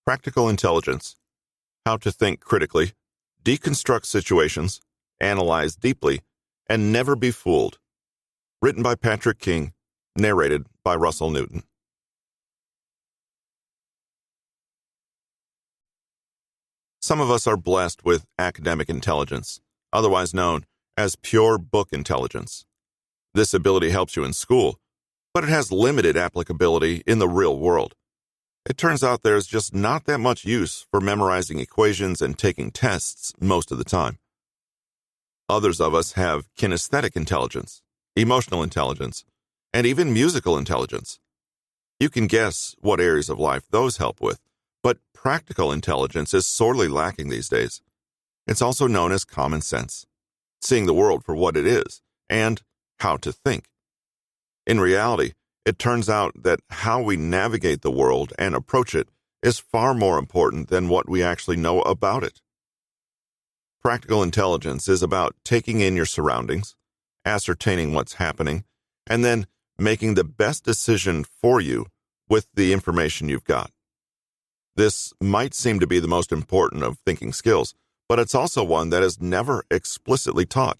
Practical intelligence. How to think critically, deconstruct situations, analyze deeply, and never be fooled. Written by Patrick King, narrated by Russell Newton. Some of us are blessed with academic intelligence, otherwise known as pure book intelligence. This ability helps you in school, but it has limited applicability in the real world. It turns out there's just not that much use for memorizing equations and taking tests most of the time. Others of us have kinesthetic intelligence, emotional intelligence, and even musical intelligence. You can guess what areas of life those help with, but practical intelligence is sorely lacking these days. It's also known as common sense, seeing the world for what it is, and how to think. In reality, it turns out that how we navigate the world and approach it is far more important than what we actually know about it. Practical intelligence is about taking in your surroundings, ascertaining what's happening, and then making the best decision for you with the information you've got. This might seem to be the most important of thinking skills, but it's also one that is never explicitly taught.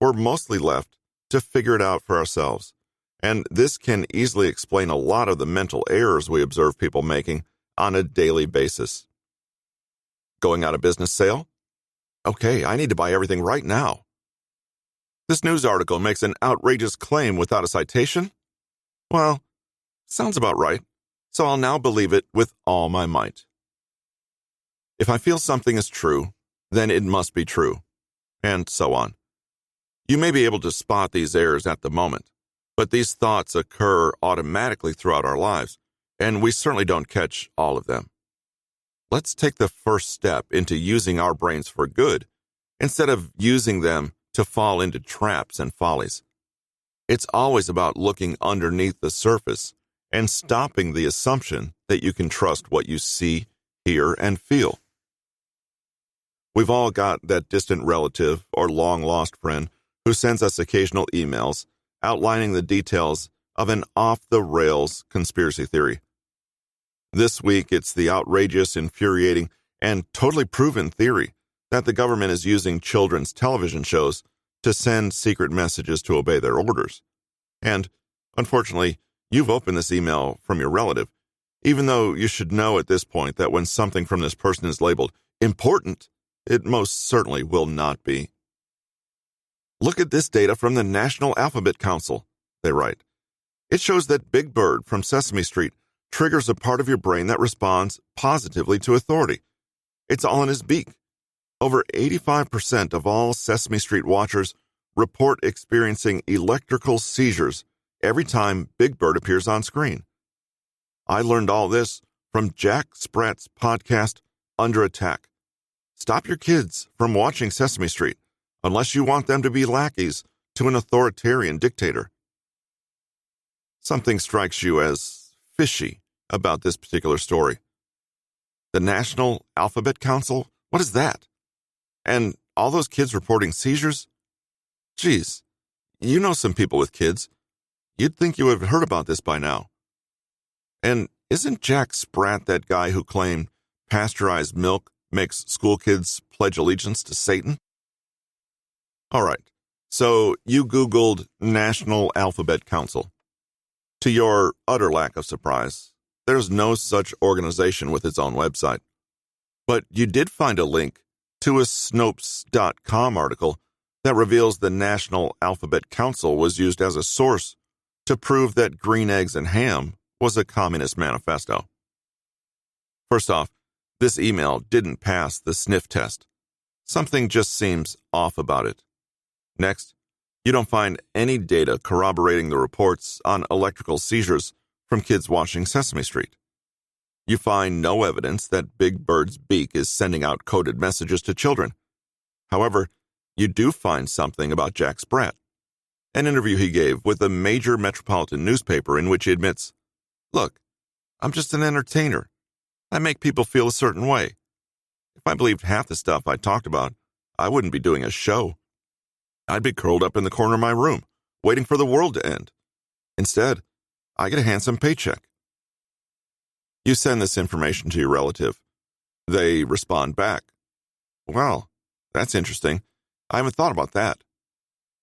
We're mostly left to figure it out for ourselves, and this can easily explain a lot of the mental errors we observe people making on a daily basis. Going out of business sale? Okay, I need to buy everything right now. This news article makes an outrageous claim without a citation? Well, sounds about right, so I'll now believe it with all my might. If I feel something is true, then it must be true, and so on. You may be able to spot these errors at the moment, but these thoughts occur automatically throughout our lives, and we certainly don't catch all of them. Let's take the first step into using our brains for good, instead of using them to fall into traps and follies. It's always about looking underneath the surface and stopping the assumption that you can trust what you see, hear, and feel. We've all got that distant relative or long-lost friend who sends us occasional emails outlining the details of an off-the-rails conspiracy theory. This week, it's the outrageous, infuriating, and totally proven theory that the government is using children's television shows to send secret messages to obey their orders. And, unfortunately, you've opened this email from your relative, even though you should know at this point that when something from this person is labeled important, it most certainly will not be. Look at this data from the National Alphabet Council, they write. It shows that Big Bird from Sesame Street triggers a part of your brain that responds positively to authority. It's all in his beak. Over 85% of all Sesame Street watchers report experiencing electrical seizures every time Big Bird appears on screen. I learned all this from Jack Sprat's podcast, Under Attack. Stop your kids from watching Sesame Street unless you want them to be lackeys to an authoritarian dictator. Something strikes you as fishy about this particular story. The National Alphabet Council? What is that? And all those kids reporting seizures? Geez, you know some people with kids. You'd think you would have heard about this by now. And isn't Jack Sprat that guy who claimed pasteurized milk makes school kids pledge allegiance to Satan? All right, so you Googled National Alphabet Council. To your utter lack of surprise, there's no such organization with its own website. But you did find a link to a Snopes.com article that reveals the National Alphabet Council was used as a source to prove that green eggs and ham was a communist manifesto. First off, this email didn't pass the sniff test. Something just seems off about it. Next, you don't find any data corroborating the reports on electrical seizures from kids watching Sesame Street. You find no evidence that Big Bird's beak is sending out coded messages to children. However, you do find something about Jack Sprat, an interview he gave with a major metropolitan newspaper in which he admits, "Look, I'm just an entertainer. I make people feel a certain way. If I believed half the stuff I talked about, I wouldn't be doing a show. I'd be curled up in the corner of my room, waiting for the world to end. Instead, I get a handsome paycheck." You send this information to your relative. They respond back. Well, that's interesting. I haven't thought about that.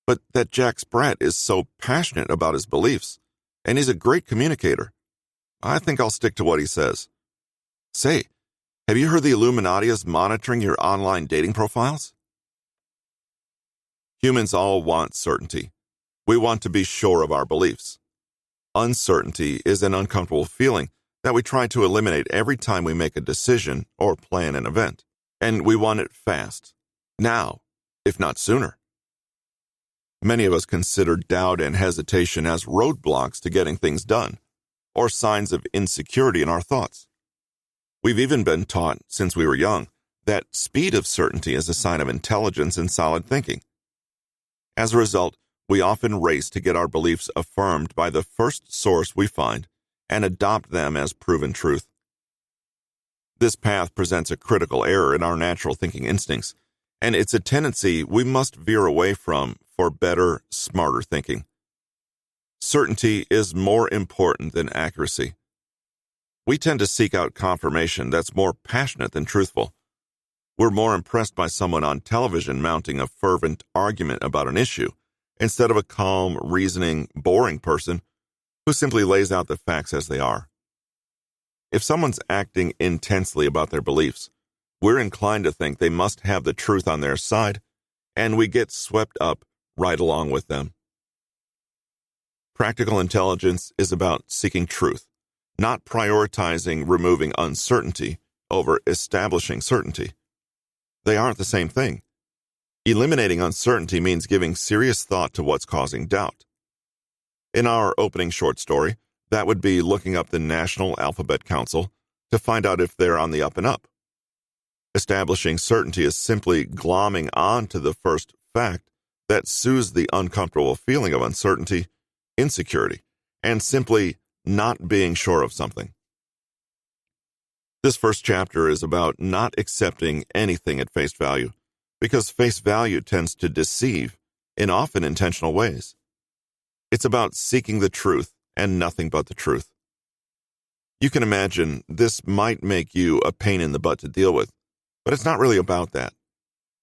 But that Jack Sprat is so passionate about his beliefs, and he's a great communicator. I think I'll stick to what he says. Say, have you heard the Illuminati is monitoring your online dating profiles? Humans all want certainty. We want to be sure of our beliefs. Uncertainty is an uncomfortable feeling that we try to eliminate every time we make a decision or plan an event. And we want it fast, now, if not sooner. Many of us consider doubt and hesitation as roadblocks to getting things done, or signs of insecurity in our thoughts. We've even been taught, since we were young, that speed of certainty is a sign of intelligence and solid thinking. As a result, we often race to get our beliefs affirmed by the first source we find and adopt them as proven truth. This path presents a critical error in our natural thinking instincts, and it's a tendency we must veer away from for better, smarter thinking. Certainty is more important than accuracy. We tend to seek out confirmation that's more passionate than truthful. We're more impressed by someone on television mounting a fervent argument about an issue instead of a calm, reasoning, boring person who simply lays out the facts as they are. If someone's acting intensely about their beliefs, we're inclined to think they must have the truth on their side, and we get swept up right along with them. Practical intelligence is about seeking truth, not prioritizing removing uncertainty over establishing certainty. They aren't the same thing. Eliminating uncertainty means giving serious thought to what's causing doubt. In our opening short story, that would be looking up the National Alphabet Council to find out if they're on the up and up. Establishing certainty is simply glomming on to the first fact that soothes the uncomfortable feeling of uncertainty, insecurity, and simply not being sure of something. This first chapter is about not accepting anything at face value, because face value tends to deceive in often intentional ways. It's about seeking the truth and nothing but the truth. You can imagine this might make you a pain in the butt to deal with, but it's not really about that.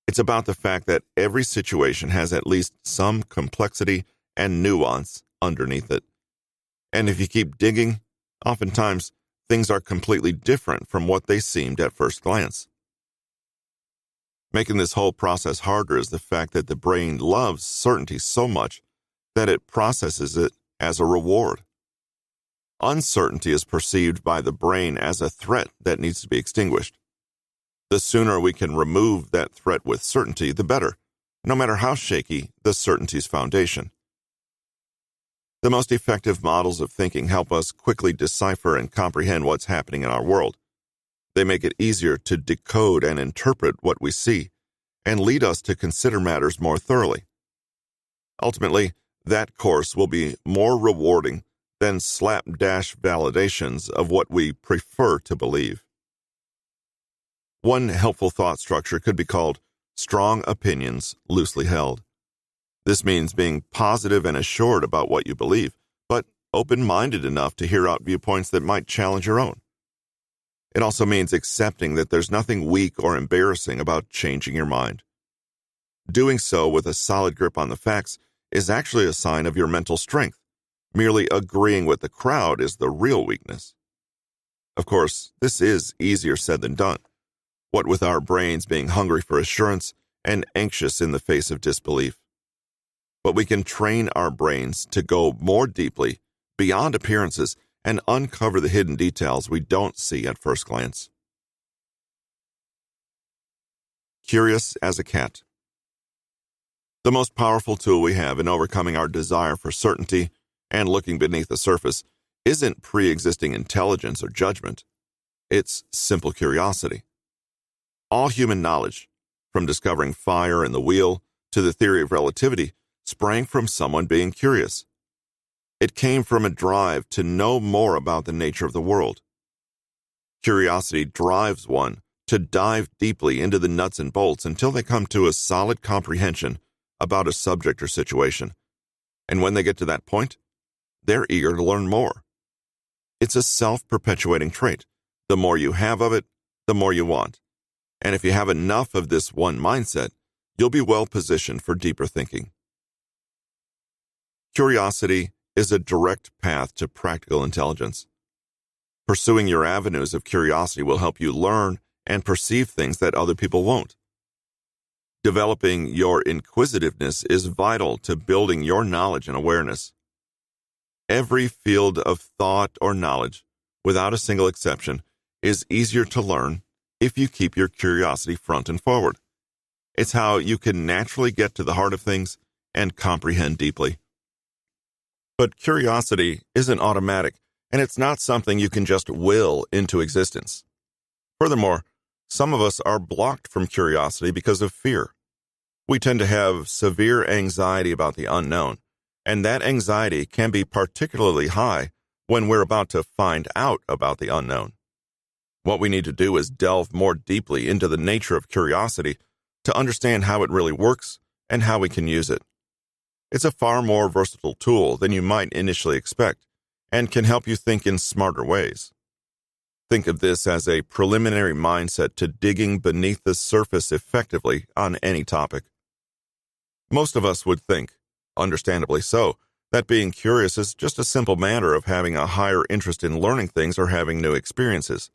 It's about the fact that every situation has at least some complexity and nuance underneath it. And if you keep digging, oftentimes things are completely different from what they seemed at first glance. Making this whole process harder is the fact that the brain loves certainty so much that it processes it as a reward. Uncertainty is perceived by the brain as a threat that needs to be extinguished. The sooner we can remove that threat with certainty, the better, no matter how shaky the certainty's foundation. The most effective models of thinking help us quickly decipher and comprehend what's happening in our world. They make it easier to decode and interpret what we see, and lead us to consider matters more thoroughly. Ultimately, that course will be more rewarding than slapdash validations of what we prefer to believe. One helpful thought structure could be called strong opinions loosely held. This means being positive and assured about what you believe, but open-minded enough to hear out viewpoints that might challenge your own. It also means accepting that there's nothing weak or embarrassing about changing your mind. Doing so with a solid grip on the facts is actually a sign of your mental strength. Merely agreeing with the crowd is the real weakness. Of course, this is easier said than done, what with our brains being hungry for assurance and anxious in the face of disbelief. But we can train our brains to go more deeply, beyond appearances, and uncover the hidden details we don't see at first glance. Curious as a cat. The most powerful tool we have in overcoming our desire for certainty and looking beneath the surface isn't pre-existing intelligence or judgment. It's simple curiosity. All human knowledge, from discovering fire in the wheel to the theory of relativity, sprang from someone being curious. It came from a drive to know more about the nature of the world. Curiosity drives one to dive deeply into the nuts and bolts until they come to a solid comprehension about a subject or situation. And when they get to that point, they're eager to learn more. It's a self-perpetuating trait, The more you have of it, the more you want. And if you have enough of this one mindset, you'll be well positioned for deeper thinking. Curiosity is a direct path to practical intelligence. Pursuing your avenues of curiosity will help you learn and perceive things that other people won't. Developing your inquisitiveness is vital to building your knowledge and awareness. Every field of thought or knowledge, without a single exception, is easier to learn if you keep your curiosity front and forward. It's how you can naturally get to the heart of things and comprehend deeply. But curiosity isn't automatic, and it's not something you can just will into existence. Furthermore, some of us are blocked from curiosity because of fear. We tend to have severe anxiety about the unknown, and that anxiety can be particularly high when we're about to find out about the unknown. What we need to do is delve more deeply into the nature of curiosity to understand how it really works and how we can use it. It's a far more versatile tool than you might initially expect and can help you think in smarter ways. Think of this as a preliminary mindset to digging beneath the surface effectively on any topic. Most of us would think, understandably so, that being curious is just a simple matter of having a higher interest in learning things or having new experiences.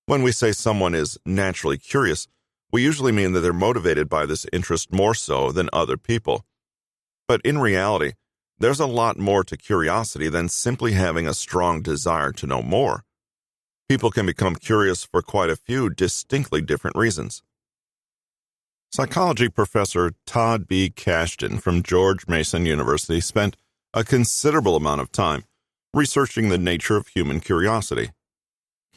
When we say someone is naturally curious, we usually mean that they're motivated by this interest more so than other people. But in reality, there's a lot more to curiosity than simply having a strong desire to know more. People can become curious for quite a few distinctly different reasons. Psychology professor Todd B. Kashdan from George Mason University spent a considerable amount of time researching the nature of human curiosity.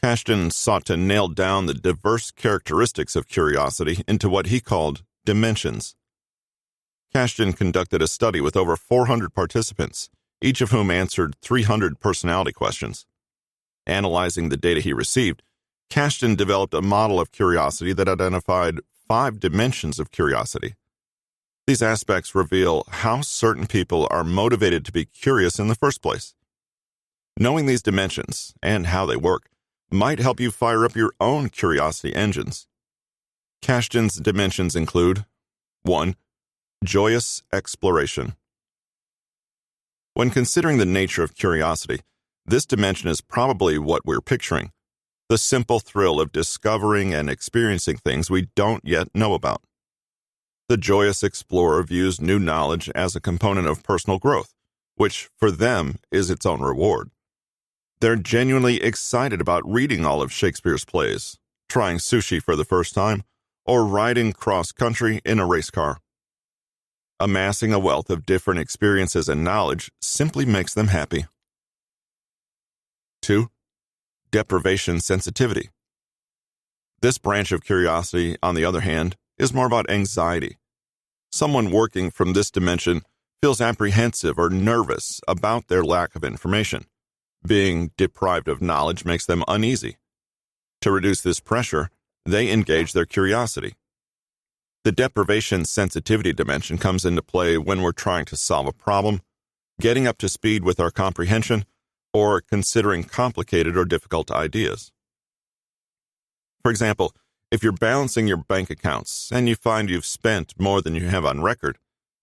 Kashdan sought to nail down the diverse characteristics of curiosity into what he called dimensions. Kashdan conducted a study with over 400 participants, each of whom answered 300 personality questions. Analyzing the data he received, Kashdan developed a model of curiosity that identified 5 dimensions of curiosity. These aspects reveal how certain people are motivated to be curious in the first place. Knowing these dimensions and how they work might help you fire up your own curiosity engines. Kashdan's dimensions include 1. Joyous exploration. When considering the nature of curiosity, this dimension is probably what we're picturing, the simple thrill of discovering and experiencing things we don't yet know about. The joyous explorer views new knowledge as a component of personal growth, which for them is its own reward. They're genuinely excited about reading all of Shakespeare's plays, trying sushi for the first time, or riding cross-country in a race car. Amassing a wealth of different experiences and knowledge simply makes them happy. 2. Deprivation sensitivity. This branch of curiosity, on the other hand, is more about anxiety. Someone working from this dimension feels apprehensive or nervous about their lack of information. Being deprived of knowledge makes them uneasy. To reduce this pressure, they engage their curiosity. The deprivation sensitivity dimension comes into play when we're trying to solve a problem, getting up to speed with our comprehension, or considering complicated or difficult ideas. For example, if you're balancing your bank accounts and you find you've spent more than you have on record,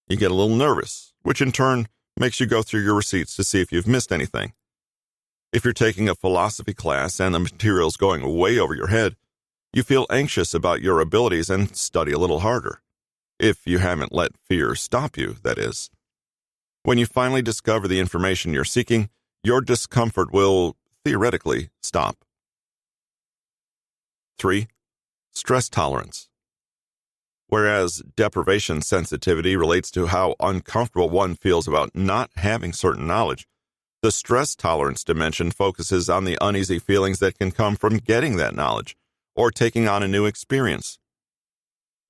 you get a little nervous, which in turn makes you go through your receipts to see if you've missed anything. If you're taking a philosophy class and the material's going way over your head, you feel anxious about your abilities and study a little harder. If you haven't let fear stop you, that is. When you finally discover the information you're seeking, your discomfort will, theoretically, stop. 3. Stress tolerance. Whereas deprivation sensitivity relates to how uncomfortable one feels about not having certain knowledge, the stress tolerance dimension focuses on the uneasy feelings that can come from getting that knowledge or taking on a new experience.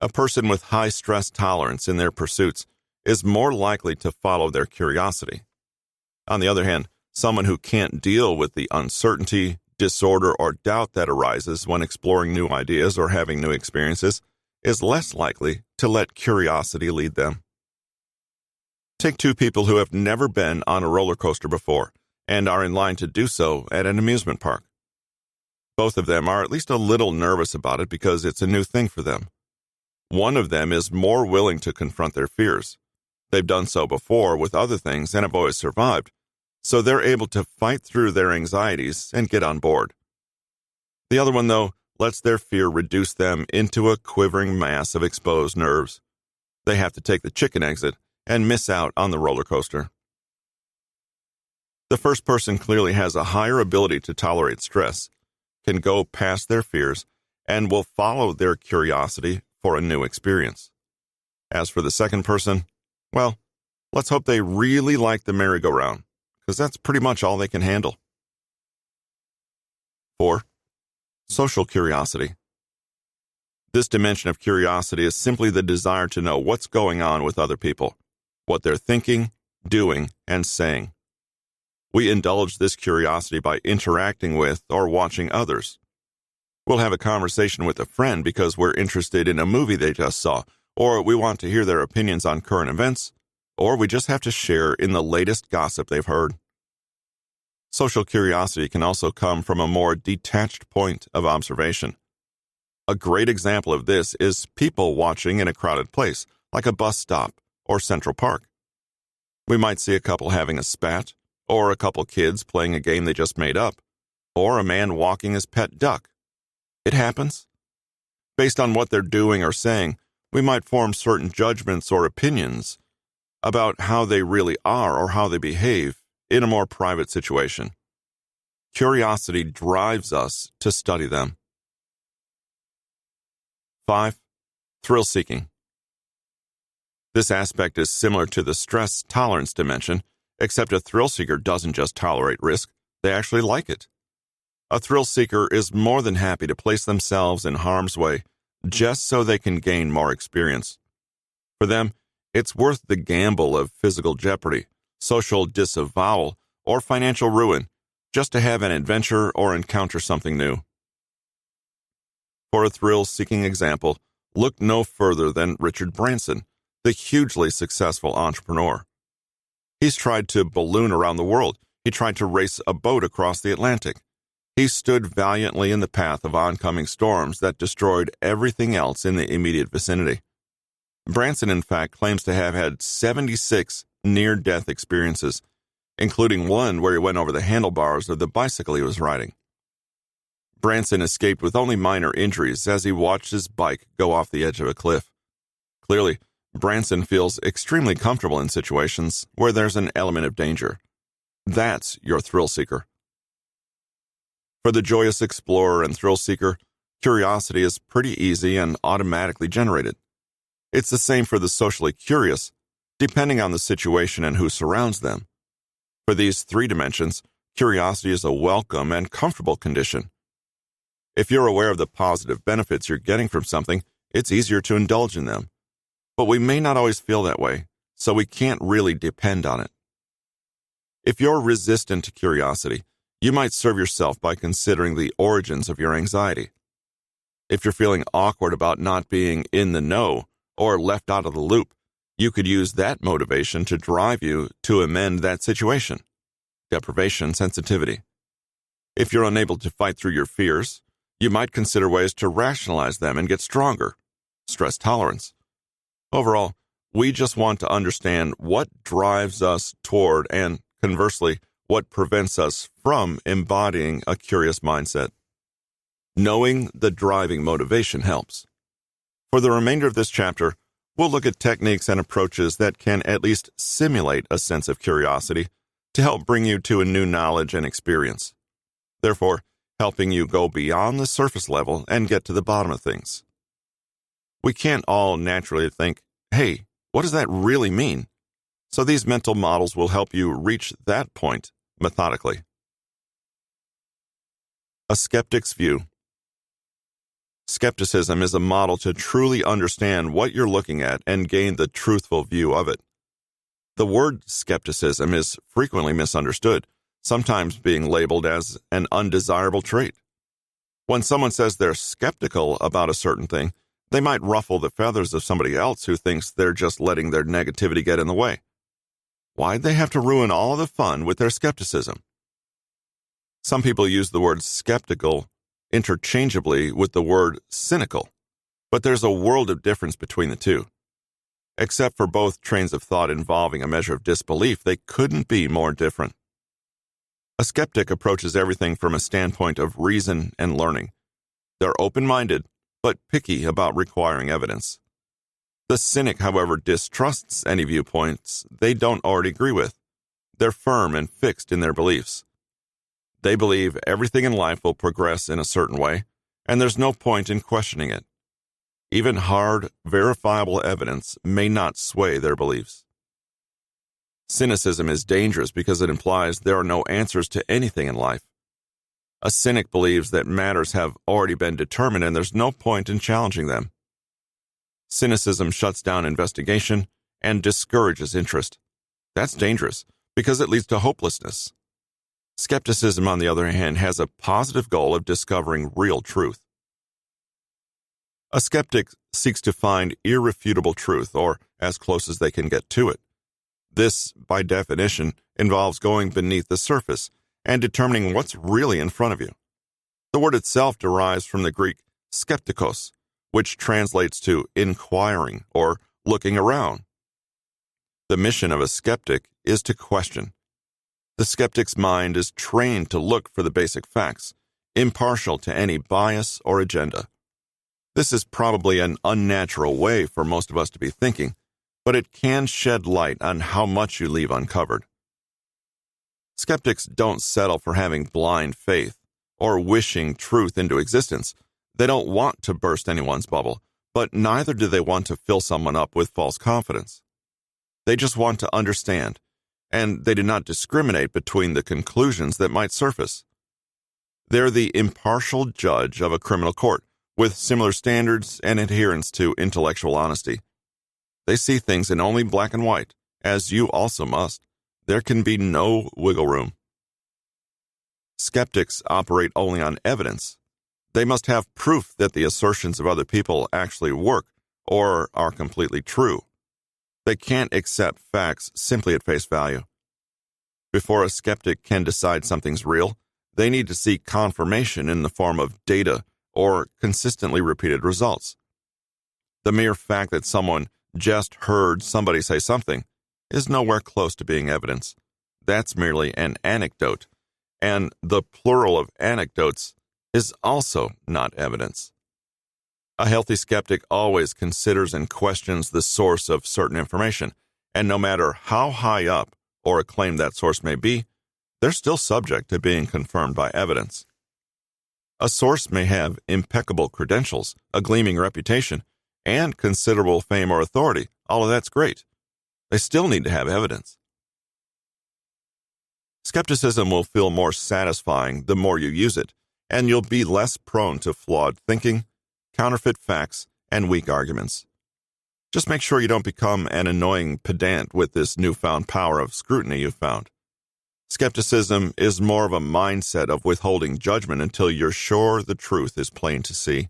A person with high stress tolerance in their pursuits is more likely to follow their curiosity. On the other hand, someone who can't deal with the uncertainty, disorder, or doubt that arises when exploring new ideas or having new experiences is less likely to let curiosity lead them. Take 2 people who have never been on a roller coaster before and are in line to do so at an amusement park. Both of them are at least a little nervous about it because it's a new thing for them. One of them is more willing to confront their fears. They've done so before with other things and have always survived, so they're able to fight through their anxieties and get on board. The other one, though, lets their fear reduce them into a quivering mass of exposed nerves. They have to take the chicken exit and miss out on the roller coaster. The first person clearly has a higher ability to tolerate stress, can go past their fears, and will follow their curiosity for a new experience. As for the second person, well, let's hope they really like the merry-go-round, because that's pretty much all they can handle. 4. Social curiosity. This dimension of curiosity is simply the desire to know what's going on with other people, what they're thinking, doing, and saying. We indulge this curiosity by interacting with or watching others. We'll have a conversation with a friend because we're interested in a movie they just saw, or we want to hear their opinions on current events, or we just have to share in the latest gossip they've heard. Social curiosity can also come from a more detached point of observation. A great example of this is people watching in a crowded place, like a bus stop or Central Park. We might see a couple having a spat, or a couple kids playing a game they just made up, or a man walking his pet duck. It happens. Based on what they're doing or saying, we might form certain judgments or opinions about how they really are or how they behave in a more private situation. Curiosity drives us to study them. 5. Thrill-seeking. This aspect is similar to the stress tolerance dimension, except a thrill-seeker doesn't just tolerate risk, they actually like it. A thrill-seeker is more than happy to place themselves in harm's way just so they can gain more experience. For them, it's worth the gamble of physical jeopardy, social disavowal, or financial ruin just to have an adventure or encounter something new. For a thrill-seeking example, look no further than Richard Branson, the hugely successful entrepreneur. He's tried to balloon around the world. He tried to race a boat across the Atlantic. He stood valiantly in the path of oncoming storms that destroyed everything else in the immediate vicinity. Branson, in fact, claims to have had 76 near-death experiences, including one where he went over the handlebars of the bicycle he was riding. Branson escaped with only minor injuries as he watched his bike go off the edge of a cliff. Clearly, Branson feels extremely comfortable in situations where there's an element of danger. That's your thrill seeker. For the joyous explorer and thrill seeker, curiosity is pretty easy and automatically generated. It's the same for the socially curious, depending on the situation and who surrounds them. For these 3 dimensions, curiosity is a welcome and comfortable condition. If you're aware of the positive benefits you're getting from something, it's easier to indulge in them. But we may not always feel that way, so we can't really depend on it. If you're resistant to curiosity, you might serve yourself by considering the origins of your anxiety. If you're feeling awkward about not being in the know or left out of the loop, you could use that motivation to drive you to amend that situation. Deprivation sensitivity. If you're unable to fight through your fears, you might consider ways to rationalize them and get stronger. Stress tolerance. Overall, we just want to understand what drives us toward and, conversely, what prevents us from embodying a curious mindset. Knowing the driving motivation helps. For the remainder of this chapter, we'll look at techniques and approaches that can at least simulate a sense of curiosity to help bring you to a new knowledge and experience, therefore helping you go beyond the surface level and get to the bottom of things. We can't all naturally think, hey, what does that really mean? So these mental models will help you reach that point methodically. A skeptic's view. Skepticism is a model to truly understand what you're looking at and gain the truthful view of it. The word skepticism is frequently misunderstood, sometimes being labeled as an undesirable trait. When someone says they're skeptical about a certain thing, they might ruffle the feathers of somebody else who thinks they're just letting their negativity get in the way. Why'd they have to ruin all the fun with their skepticism? Some people use the word skeptical interchangeably with the word cynical, but there's a world of difference between the two. Except for both trains of thought involving a measure of disbelief, they couldn't be more different. A skeptic approaches everything from a standpoint of reason and learning. They're open-minded, but picky about requiring evidence. The cynic, however, distrusts any viewpoints they don't already agree with. They're firm and fixed in their beliefs. They believe everything in life will progress in a certain way, and there's no point in questioning it. Even hard, verifiable evidence may not sway their beliefs. Cynicism is dangerous because it implies there are no answers to anything in life. A cynic believes that matters have already been determined and there's no point in challenging them. Cynicism shuts down investigation and discourages interest. That's dangerous because it leads to hopelessness. Skepticism, on the other hand, has a positive goal of discovering real truth. A skeptic seeks to find irrefutable truth, or as close as they can get to it. This, by definition, involves going beneath the surface and determining what's really in front of you. The word itself derives from the Greek skeptikos, which translates to inquiring or looking around. The mission of a skeptic is to question. The skeptic's mind is trained to look for the basic facts, impartial to any bias or agenda. This is probably an unnatural way for most of us to be thinking, but it can shed light on how much you leave uncovered. Skeptics don't settle for having blind faith or wishing truth into existence. They don't want to burst anyone's bubble, but neither do they want to fill someone up with false confidence. They just want to understand, and they do not discriminate between the conclusions that might surface. They're the impartial judge of a criminal court, with similar standards and adherence to intellectual honesty. They see things in only black and white, as you also must. There can be no wiggle room. Skeptics operate only on evidence. They must have proof that the assertions of other people actually work or are completely true. They can't accept facts simply at face value. Before a skeptic can decide something's real, they need to see confirmation in the form of data or consistently repeated results. The mere fact that someone just heard somebody say something is nowhere close to being evidence. That's merely an anecdote, and the plural of anecdotes is also not evidence. A healthy skeptic always considers and questions the source of certain information, and no matter how high up or acclaimed that source may be, they're still subject to being confirmed by evidence. A source may have impeccable credentials, a gleaming reputation, and considerable fame or authority. All of that's great. They still need to have evidence. Skepticism will feel more satisfying the more you use it, and you'll be less prone to flawed thinking, counterfeit facts, and weak arguments. Just make sure you don't become an annoying pedant with this newfound power of scrutiny you've found. Skepticism is more of a mindset of withholding judgment until you're sure the truth is plain to see.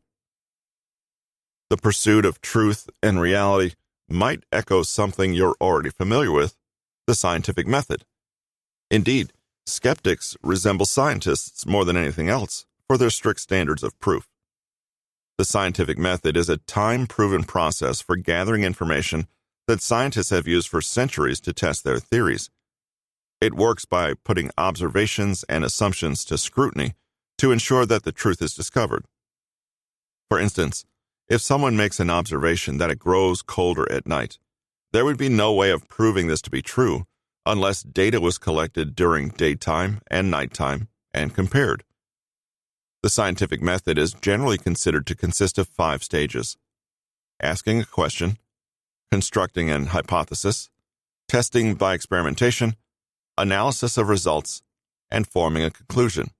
The pursuit of truth and reality might echo something you're already familiar with, the scientific method. Indeed, skeptics resemble scientists more than anything else for their strict standards of proof. The scientific method is a time-proven process for gathering information that scientists have used for centuries to test their theories. It works by putting observations and assumptions to scrutiny to ensure that the truth is discovered. For instance, if someone makes an observation that it grows colder at night, there would be no way of proving this to be true unless data was collected during daytime and nighttime and compared. The scientific method is generally considered to consist of 5 stages: asking a question, constructing an hypothesis, testing by experimentation, analysis of results, and forming a conclusion.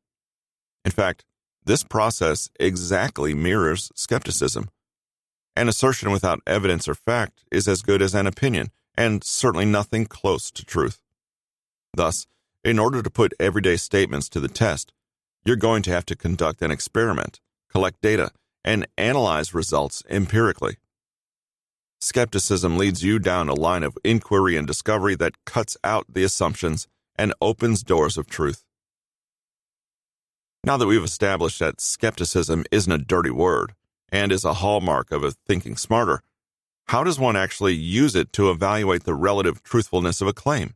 In fact, this process exactly mirrors skepticism. An assertion without evidence or fact is as good as an opinion, and certainly nothing close to truth. Thus, in order to put everyday statements to the test, you're going to have to conduct an experiment, collect data, and analyze results empirically. Skepticism leads you down a line of inquiry and discovery that cuts out the assumptions and opens doors of truth. Now that we've established that skepticism isn't a dirty word and is a hallmark of a thinking smarter, how does one actually use it to evaluate the relative truthfulness of a claim?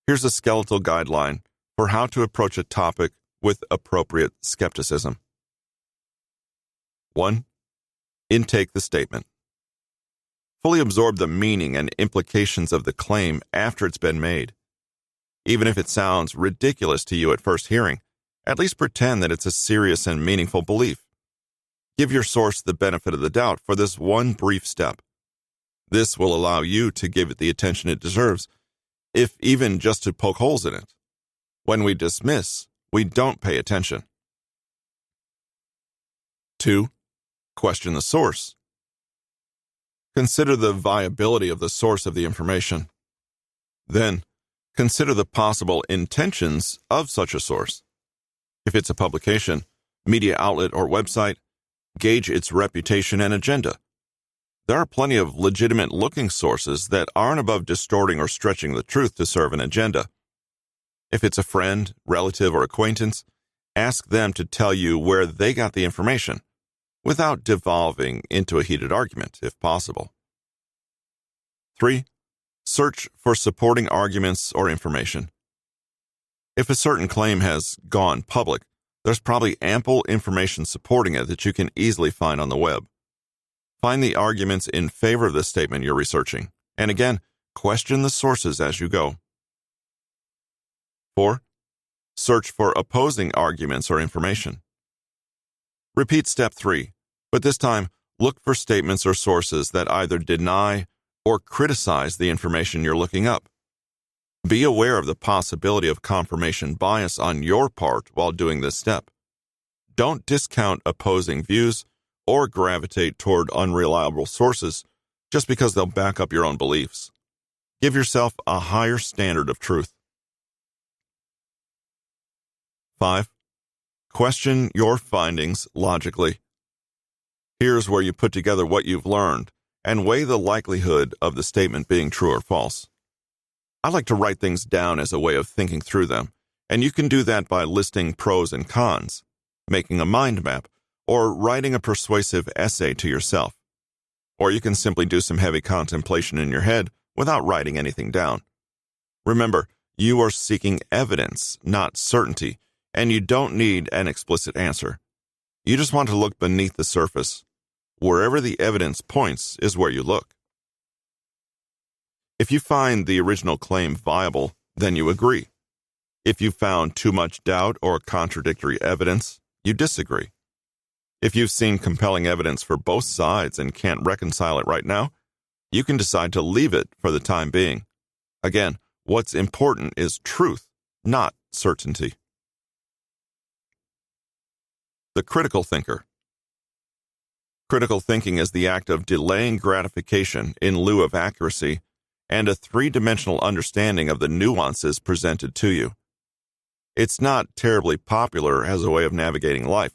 Here's a skeletal guideline for how to approach a topic with appropriate skepticism. 1. Intake the statement. Fully absorb the meaning and implications of the claim after it's been made. Even if it sounds ridiculous to you at first hearing, at least pretend that it's a serious and meaningful belief. Give your source the benefit of the doubt for this one brief step. This will allow you to give it the attention it deserves, if even just to poke holes in it. When we dismiss, we don't pay attention. 2. Question the source. Consider the viability of the source of the information. Then, consider the possible intentions of such a source. If it's a publication, media outlet, or website, gauge its reputation and agenda. There are plenty of legitimate-looking sources that aren't above distorting or stretching the truth to serve an agenda. If it's a friend, relative, or acquaintance, ask them to tell you where they got the information, without devolving into a heated argument, if possible. 3. Search for supporting arguments or information. If a certain claim has gone public, there's probably ample information supporting it that you can easily find on the web. Find the arguments in favor of the statement you're researching, and again, question the sources as you go. 4. Search for opposing arguments or information. Repeat step 3, but this time, look for statements or sources that either deny or criticize the information you're looking up. Be aware of the possibility of confirmation bias on your part while doing this step. Don't discount opposing views or gravitate toward unreliable sources just because they'll back up your own beliefs. Give yourself a higher standard of truth. 5. Question your findings logically. Here's where you put together what you've learned and weigh the likelihood of the statement being true or false. I like to write things down as a way of thinking through them, and you can do that by listing pros and cons, making a mind map, or writing a persuasive essay to yourself. Or you can simply do some heavy contemplation in your head without writing anything down. Remember, you are seeking evidence, not certainty, and you don't need an explicit answer. You just want to look beneath the surface. Wherever the evidence points is where you look. If you find the original claim viable, then you agree. If you found too much doubt or contradictory evidence, you disagree. If you've seen compelling evidence for both sides and can't reconcile it right now, you can decide to leave it for the time being. Again, what's important is truth, not certainty. The critical thinker. Critical thinking is the act of delaying gratification in lieu of accuracy and a three-dimensional understanding of the nuances presented to you. It's not terribly popular as a way of navigating life,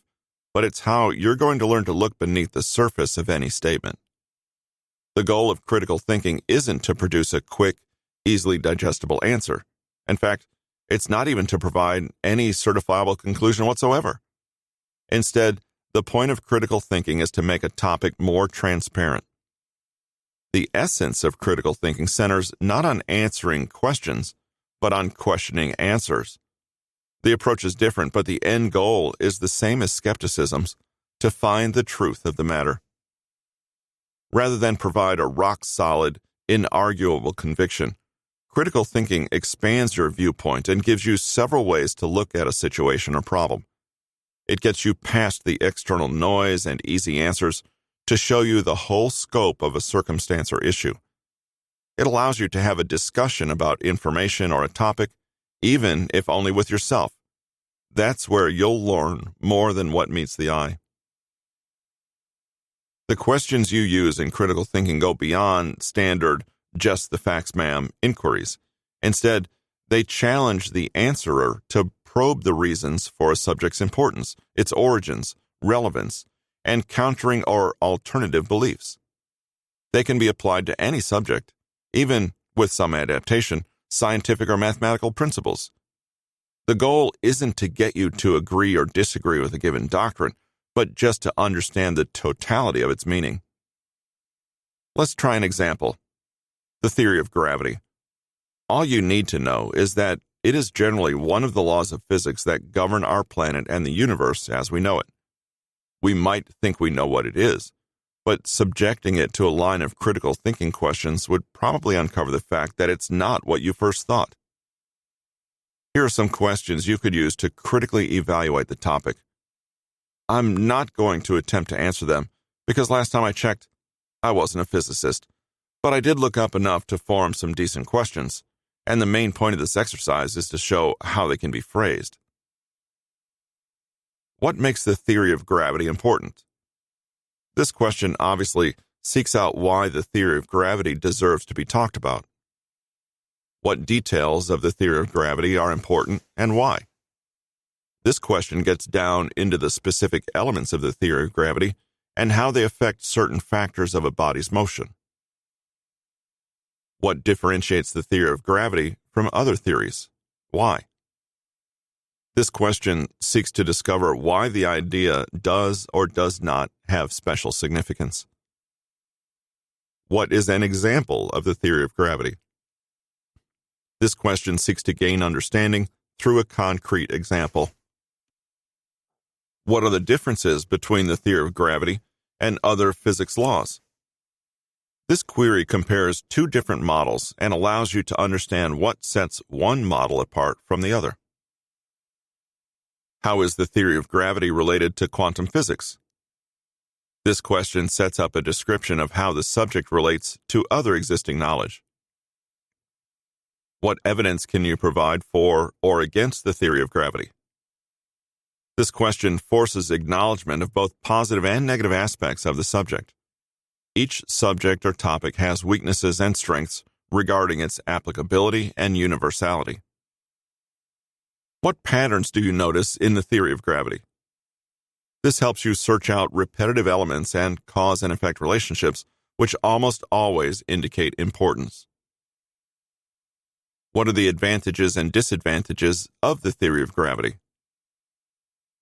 but it's how you're going to learn to look beneath the surface of any statement. The goal of critical thinking isn't to produce a quick, easily digestible answer. In fact, it's not even to provide any certifiable conclusion whatsoever. Instead, the point of critical thinking is to make a topic more transparent. The essence of critical thinking centers not on answering questions, but on questioning answers. The approach is different, but the end goal is the same as skepticism's, to find the truth of the matter. Rather than provide a rock-solid, inarguable conviction, critical thinking expands your viewpoint and gives you several ways to look at a situation or problem. It gets you past the external noise and easy answers to show you the whole scope of a circumstance or issue. It allows you to have a discussion about information or a topic, even if only with yourself. That's where you'll learn more than what meets the eye. The questions you use in critical thinking go beyond standard, just the facts, ma'am, inquiries. Instead, they challenge the answerer to probe the reasons for a subject's importance, its origins, relevance, and countering or alternative beliefs. They can be applied to any subject, even with some adaptation, scientific or mathematical principles. The goal isn't to get you to agree or disagree with a given doctrine, but just to understand the totality of its meaning. Let's try an example. The theory of gravity. All you need to know is that it is generally one of the laws of physics that govern our planet and the universe as we know it. We might think we know what it is, but subjecting it to a line of critical thinking questions would probably uncover the fact that it's not what you first thought. Here are some questions you could use to critically evaluate the topic. I'm not going to attempt to answer them because last time I checked, I wasn't a physicist, but I did look up enough to form some decent questions, and the main point of this exercise is to show how they can be phrased. What makes the theory of gravity important? This question obviously seeks out why the theory of gravity deserves to be talked about. What details of the theory of gravity are important and why? This question gets down into the specific elements of the theory of gravity and how they affect certain factors of a body's motion. What differentiates the theory of gravity from other theories? Why? This question seeks to discover why the idea does or does not have special significance. What is an example of the theory of gravity? This question seeks to gain understanding through a concrete example. What are the differences between the theory of gravity and other physics laws? This query compares two different models and allows you to understand what sets one model apart from the other. How is the theory of gravity related to quantum physics? This question sets up a description of how the subject relates to other existing knowledge. What evidence can you provide for or against the theory of gravity? This question forces acknowledgement of both positive and negative aspects of the subject. Each subject or topic has weaknesses and strengths regarding its applicability and universality. What patterns do you notice in the theory of gravity? This helps you search out repetitive elements and cause and effect relationships, which almost always indicate importance. What are the advantages and disadvantages of the theory of gravity?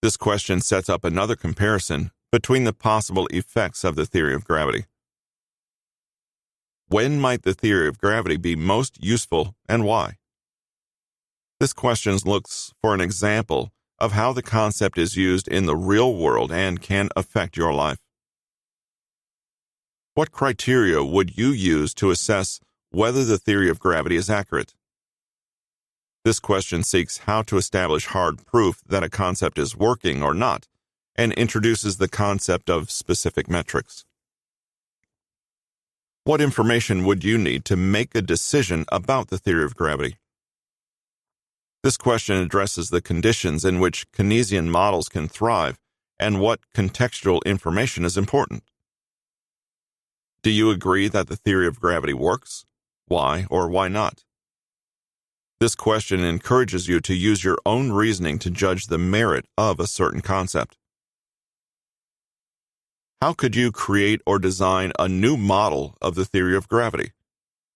This question sets up another comparison between the possible effects of the theory of gravity. When might the theory of gravity be most useful and why? This question looks for an example of how the concept is used in the real world and can affect your life. What criteria would you use to assess whether the theory of gravity is accurate? This question seeks how to establish hard proof that a concept is working or not, and introduces the concept of specific metrics. What information would you need to make a decision about the theory of gravity? This question addresses the conditions in which Keynesian models can thrive and what contextual information is important. Do you agree that the theory of gravity works? Why or why not? This question encourages you to use your own reasoning to judge the merit of a certain concept. How could you create or design a new model of the theory of gravity?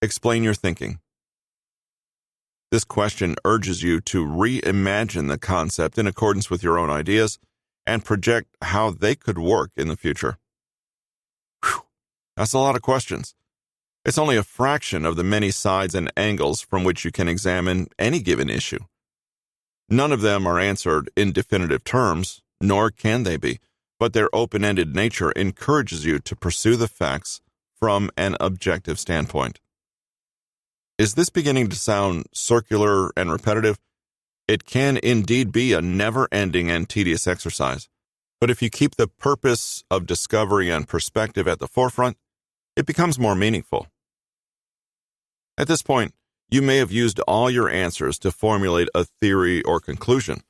Explain your thinking. This question urges you to reimagine the concept in accordance with your own ideas and project how they could work in the future. Whew, that's a lot of questions. It's only a fraction of the many sides and angles from which you can examine any given issue. None of them are answered in definitive terms, nor can they be, but their open-ended nature encourages you to pursue the facts from an objective standpoint. Is this beginning to sound circular and repetitive? It can indeed be a never-ending and tedious exercise, but if you keep the purpose of discovery and perspective at the forefront, it becomes more meaningful. At this point, you may have used all your answers to formulate a theory or conclusion,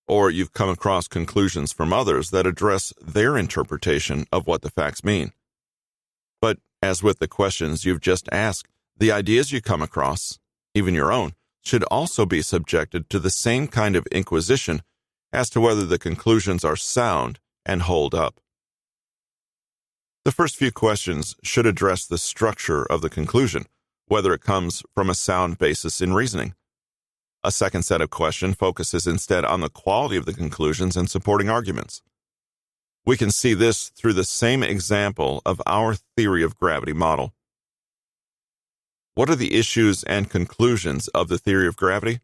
or you've come across conclusions from others that address their interpretation of what the facts mean. But as with the questions you've just asked, the ideas you come across, even your own, should also be subjected to the same kind of inquisition as to whether the conclusions are sound and hold up. The first few questions should address the structure of the conclusion, whether it comes from a sound basis in reasoning. A second set of questions focuses instead on the quality of the conclusions and supporting arguments. We can see this through the same example of our theory of gravity model. What are the issues and conclusions of the theory of gravity?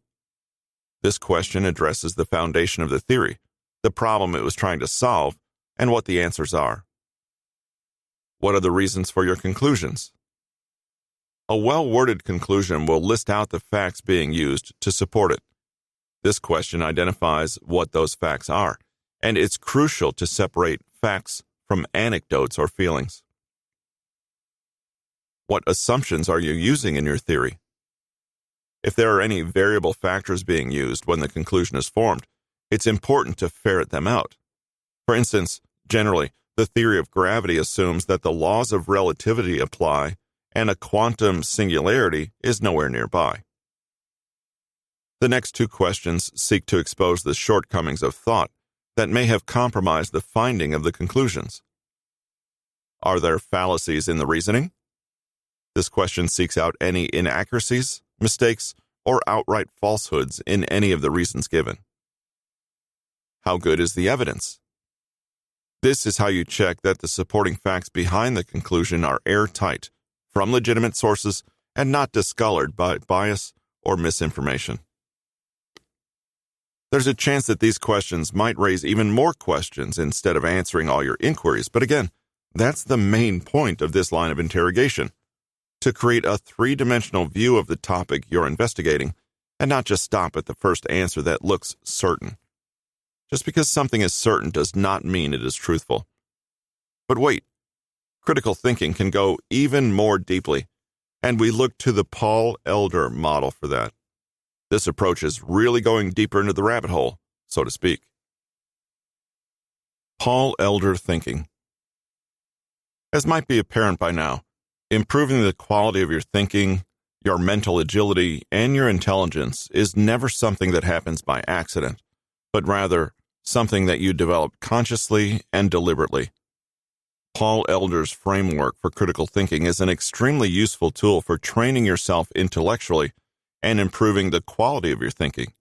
This question addresses the foundation of the theory, the problem it was trying to solve, and what the answers are. What are the reasons for your conclusions? A well-worded conclusion will list out the facts being used to support it. This question identifies what those facts are, and it's crucial to separate facts from anecdotes or feelings. What assumptions are you using in your theory? If there are any variable factors being used when the conclusion is formed, it's important to ferret them out. For instance, generally, the theory of gravity assumes that the laws of relativity apply and a quantum singularity is nowhere nearby. The next two questions seek to expose the shortcomings of thought that may have compromised the finding of the conclusions. Are there fallacies in the reasoning? This question seeks out any inaccuracies, mistakes, or outright falsehoods in any of the reasons given. How good is the evidence? This is how you check that the supporting facts behind the conclusion are airtight, from legitimate sources, and not discolored by bias or misinformation. There's a chance that these questions might raise even more questions instead of answering all your inquiries, but again, that's the main point of this line of interrogation, to create a three-dimensional view of the topic you're investigating, and not just stop at the first answer that looks certain. Just because something is certain does not mean it is truthful. But wait, critical thinking can go even more deeply, and we look to the Paul Elder model for that. This approach is really going deeper into the rabbit hole, so to speak. Paul Elder thinking. As might be apparent by now, improving the quality of your thinking, your mental agility, and your intelligence is never something that happens by accident, but rather something that you develop consciously and deliberately. Paul Elder's framework for critical thinking is an extremely useful tool for training yourself intellectually and improving the quality of your thinking.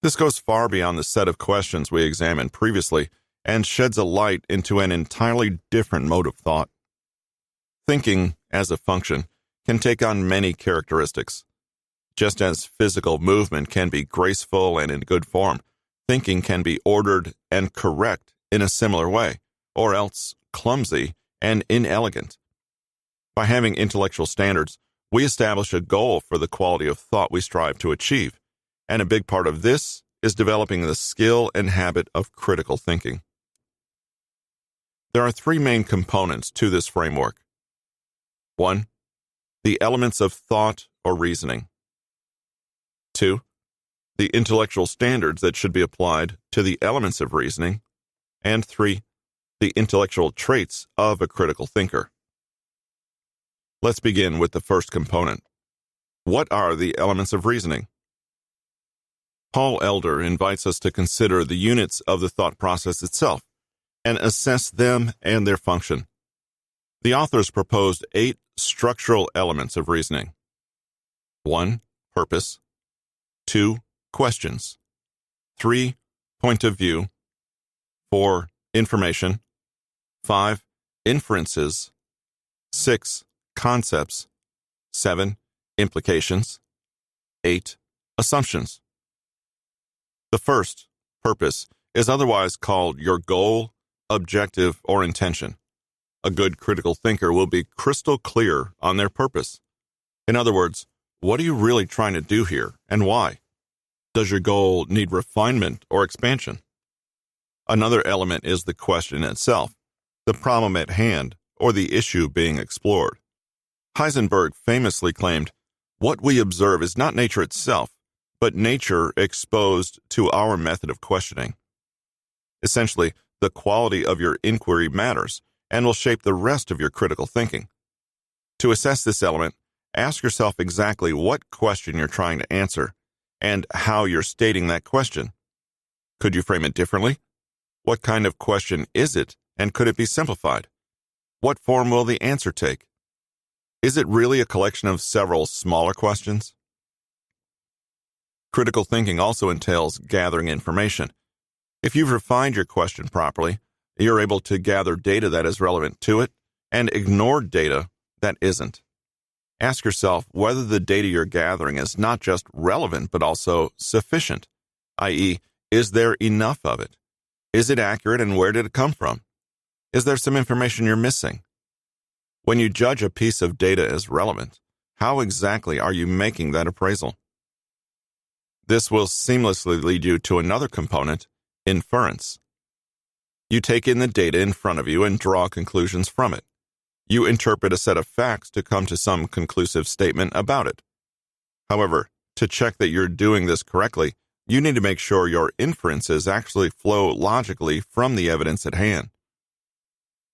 This goes far beyond the set of questions we examined previously and sheds a light into an entirely different mode of thought. Thinking, as a function, can take on many characteristics. Just as physical movement can be graceful and in good form, thinking can be ordered and correct in a similar way, or else clumsy and inelegant. By having intellectual standards, we establish a goal for the quality of thought we strive to achieve, and a big part of this is developing the skill and habit of critical thinking. There are three main components to this framework. 1. The elements of thought or reasoning. 2. The intellectual standards that should be applied to the elements of reasoning. And 3. The intellectual traits of a critical thinker. Let's begin with the first component. What are the elements of reasoning? Paul Elder invites us to consider the units of the thought process itself and assess them and their function. The authors proposed 8 structural elements of reasoning. 1. Purpose. 2. Questions. 3. Point of view. 4. Information. 5. Inferences. 6. Concepts. 7. Implications. 8. Assumptions. The first, purpose, is otherwise called your goal, objective, or intention. A good critical thinker will be crystal clear on their purpose. In other words, what are you really trying to do here, and why? Does your goal need refinement or expansion? Another element is the question itself, the problem at hand, or the issue being explored. Heisenberg famously claimed, "What we observe is not nature itself, but nature exposed to our method of questioning." Essentially, the quality of your inquiry matters and will shape the rest of your critical thinking. To assess this element, ask yourself exactly what question you're trying to answer and how you're stating that question. Could you frame it differently? What kind of question is it, and could it be simplified? What form will the answer take? Is it really a collection of several smaller questions? Critical thinking also entails gathering information. If you've refined your question properly, you're able to gather data that is relevant to it and ignore data that isn't. Ask yourself whether the data you're gathering is not just relevant but also sufficient, i.e., is there enough of it? Is it accurate, and where did it come from? Is there some information you're missing? When you judge a piece of data as relevant, how exactly are you making that appraisal? This will seamlessly lead you to another component, inference. You take in the data in front of you and draw conclusions from it. You interpret a set of facts to come to some conclusive statement about it. However, to check that you're doing this correctly, you need to make sure your inferences actually flow logically from the evidence at hand.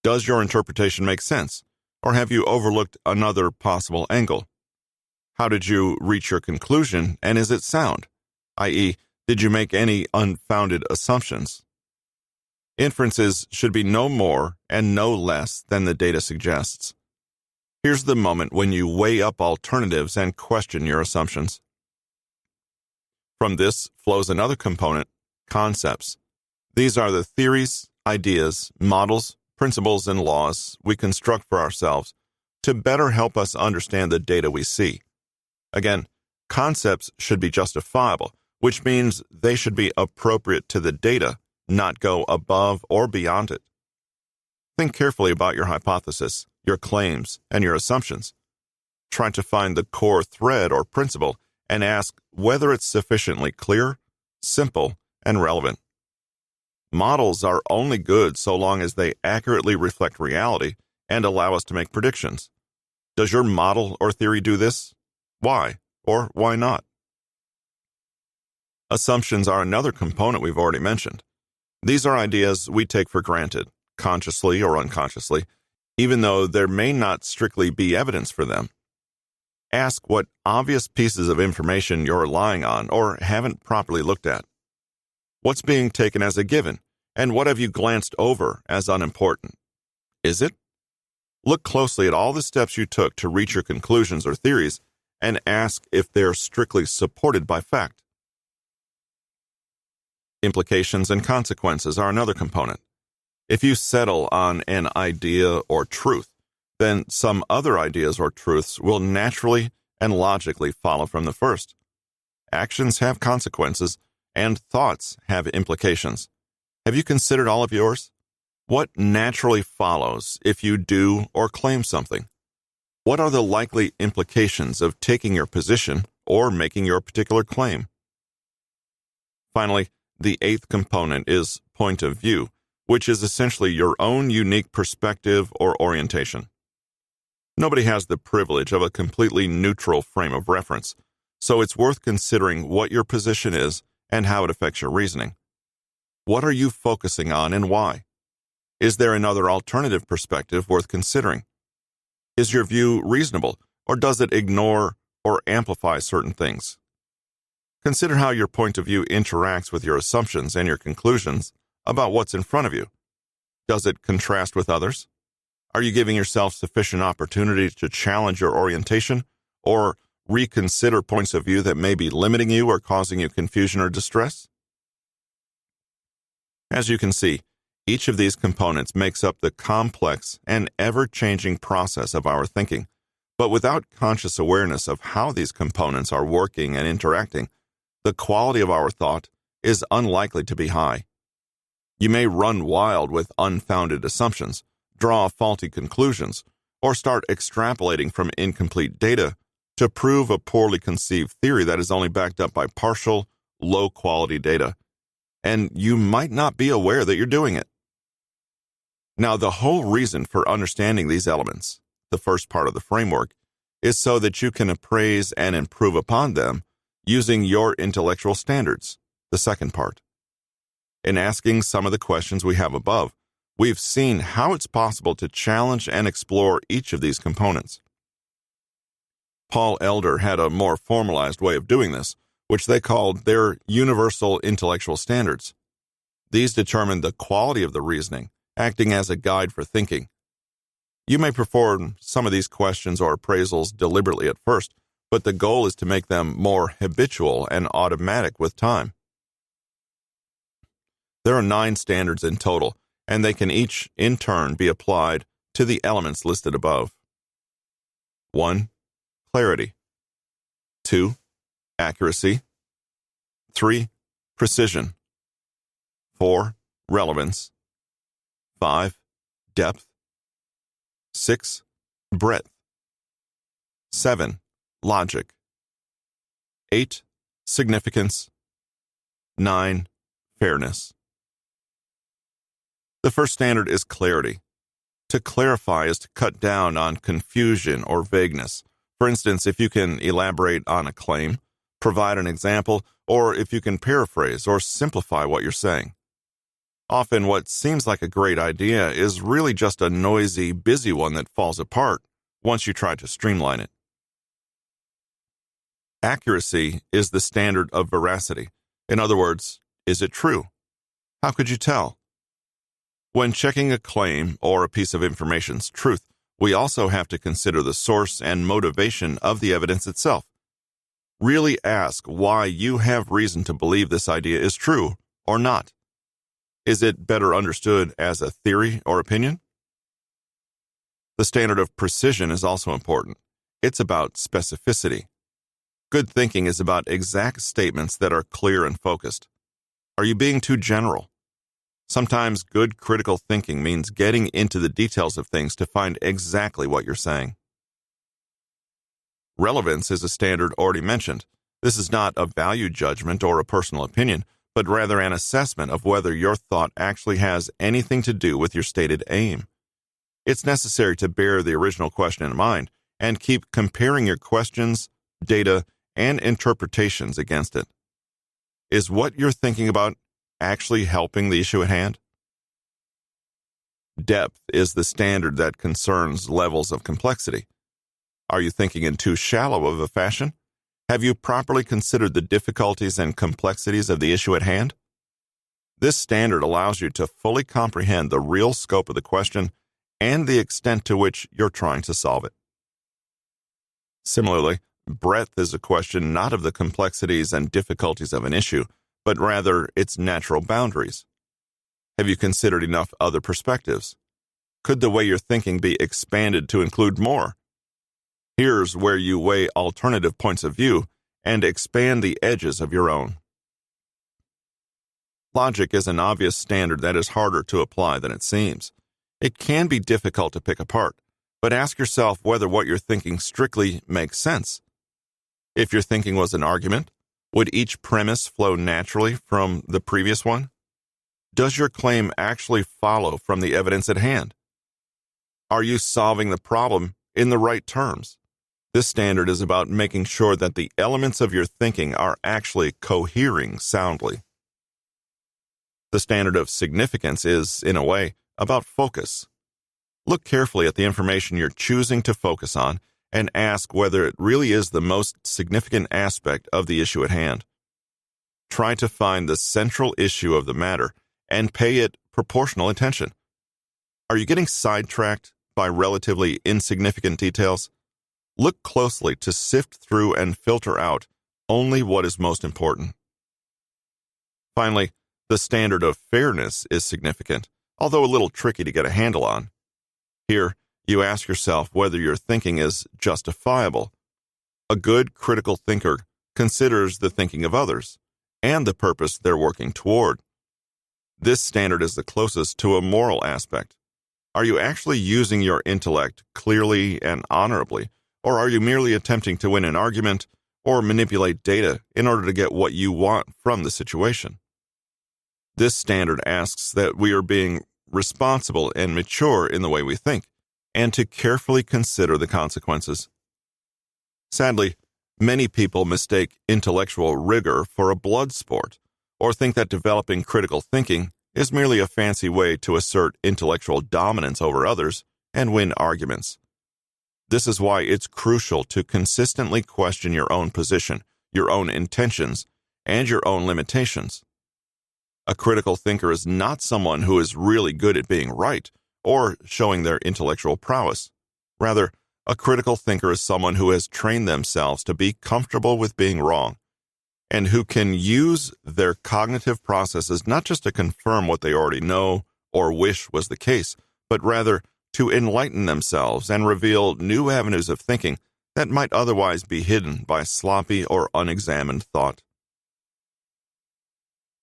Does your interpretation make sense, or have you overlooked another possible angle? How did you reach your conclusion, and is it sound? I.e., did you make any unfounded assumptions? Inferences should be no more and no less than the data suggests. Here's the moment when you weigh up alternatives and question your assumptions. From this flows another component, concepts. These are the theories, ideas, models, principles, and laws we construct for ourselves to better help us understand the data we see. Again, concepts should be justifiable, which means they should be appropriate to the data, not go above or beyond it. Think carefully about your hypothesis, your claims, and your assumptions. Try to find the core thread or principle and ask whether it's sufficiently clear, simple, and relevant. Models are only good so long as they accurately reflect reality and allow us to make predictions. Does your model or theory do this? Why, or why not? Assumptions are another component we've already mentioned. These are ideas we take for granted, consciously or unconsciously, even though there may not strictly be evidence for them. Ask what obvious pieces of information you're relying on or haven't properly looked at. What's being taken as a given, and what have you glanced over as unimportant? Is it? Look closely at all the steps you took to reach your conclusions or theories and ask if they're strictly supported by fact. Implications and consequences are another component. If you settle on an idea or truth, then some other ideas or truths will naturally and logically follow from the first. Actions have consequences, and thoughts have implications. Have you considered all of yours? What naturally follows if you do or claim something? What are the likely implications of taking your position or making your particular claim? Finally, the eighth component is point of view, which is essentially your own unique perspective or orientation. Nobody has the privilege of a completely neutral frame of reference, so it's worth considering what your position is and how it affects your reasoning. What are you focusing on and why? Is there another alternative perspective worth considering? Is your view reasonable, or does it ignore or amplify certain things? Consider how your point of view interacts with your assumptions and your conclusions about what's in front of you. Does it contrast with others? Are you giving yourself sufficient opportunity to challenge your orientation or reconsider points of view that may be limiting you or causing you confusion or distress? As you can see, each of these components makes up the complex and ever-changing process of our thinking, but without conscious awareness of how these components are working and interacting, the quality of our thought is unlikely to be high. You may run wild with unfounded assumptions, draw faulty conclusions, or start extrapolating from incomplete data to prove a poorly conceived theory that is only backed up by partial, low-quality data. And you might not be aware that you're doing it. Now, the whole reason for understanding these elements, the first part of the framework, is so that you can appraise and improve upon them using your intellectual standards, the second part. In asking some of the questions we have above, we've seen how it's possible to challenge and explore each of these components. Paul Elder had a more formalized way of doing this, which they called their universal intellectual standards. These determine the quality of the reasoning, acting as a guide for thinking. You may perform some of these questions or appraisals deliberately at first, but the goal is to make them more habitual and automatic with time. There are 9 standards in total, and they can each, in turn, be applied to the elements listed above. 1. Clarity. 2. Accuracy. 3. Precision. 4. Relevance. 5. Depth. 6. Breadth. 7. Logic. 8. Significance. 9. Fairness. The first standard is clarity. To clarify is to cut down on confusion or vagueness. For instance, if you can elaborate on a claim, provide an example, or if you can paraphrase or simplify what you're saying. Often what seems like a great idea is really just a noisy, busy one that falls apart once you try to streamline it. Accuracy is the standard of veracity. In other words, is it true? How could you tell? When checking a claim or a piece of information's truth, we also have to consider the source and motivation of the evidence itself. Really ask why you have reason to believe this idea is true or not. Is it better understood as a theory or opinion? The standard of precision is also important. It's about specificity. Good thinking is about exact statements that are clear and focused. Are you being too general? Sometimes good critical thinking means getting into the details of things to find exactly what you're saying. Relevance is a standard already mentioned. This is not a value judgment or a personal opinion, but rather an assessment of whether your thought actually has anything to do with your stated aim. It's necessary to bear the original question in mind and keep comparing your questions, data, and interpretations against it. Is what you're thinking about actually helping the issue at hand? Depth is the standard that concerns levels of complexity. Are you thinking in too shallow of a fashion? Have you properly considered the difficulties and complexities of the issue at hand? This standard allows you to fully comprehend the real scope of the question and the extent to which you're trying to solve it. Similarly, breadth is a question not of the complexities and difficulties of an issue, but rather its natural boundaries. Have you considered enough other perspectives? Could the way you're thinking be expanded to include more? Here's where you weigh alternative points of view and expand the edges of your own. Logic is an obvious standard that is harder to apply than it seems. It can be difficult to pick apart, but ask yourself whether what you're thinking strictly makes sense. If your thinking was an argument, would each premise flow naturally from the previous one? Does your claim actually follow from the evidence at hand? Are you solving the problem in the right terms? This standard is about making sure that the elements of your thinking are actually cohering soundly. The standard of significance is, in a way, about focus. Look carefully at the information you're choosing to focus on and ask whether it really is the most significant aspect of the issue at hand. Try to find the central issue of the matter and pay it proportional attention. Are you getting sidetracked by relatively insignificant details? Look closely to sift through and filter out only what is most important. Finally, the standard of fairness is significant, although a little tricky to get a handle on. Here, you ask yourself whether your thinking is justifiable. A good critical thinker considers the thinking of others and the purpose they're working toward. This standard is the closest to a moral aspect. Are you actually using your intellect clearly and honorably, or are you merely attempting to win an argument or manipulate data in order to get what you want from the situation? This standard asks that we are being responsible and mature in the way we think, and to carefully consider the consequences. Sadly, many people mistake intellectual rigor for a blood sport, or think that developing critical thinking is merely a fancy way to assert intellectual dominance over others and win arguments. This is why it's crucial to consistently question your own position, your own intentions, and your own limitations. A critical thinker is not someone who is really good at being right or showing their intellectual prowess. Rather, A critical thinker is someone who has trained themselves to be comfortable with being wrong, and who can use their cognitive processes not just to confirm what they already know or wish was the case, but rather to enlighten themselves and reveal new avenues of thinking that might otherwise be hidden by sloppy or unexamined thought.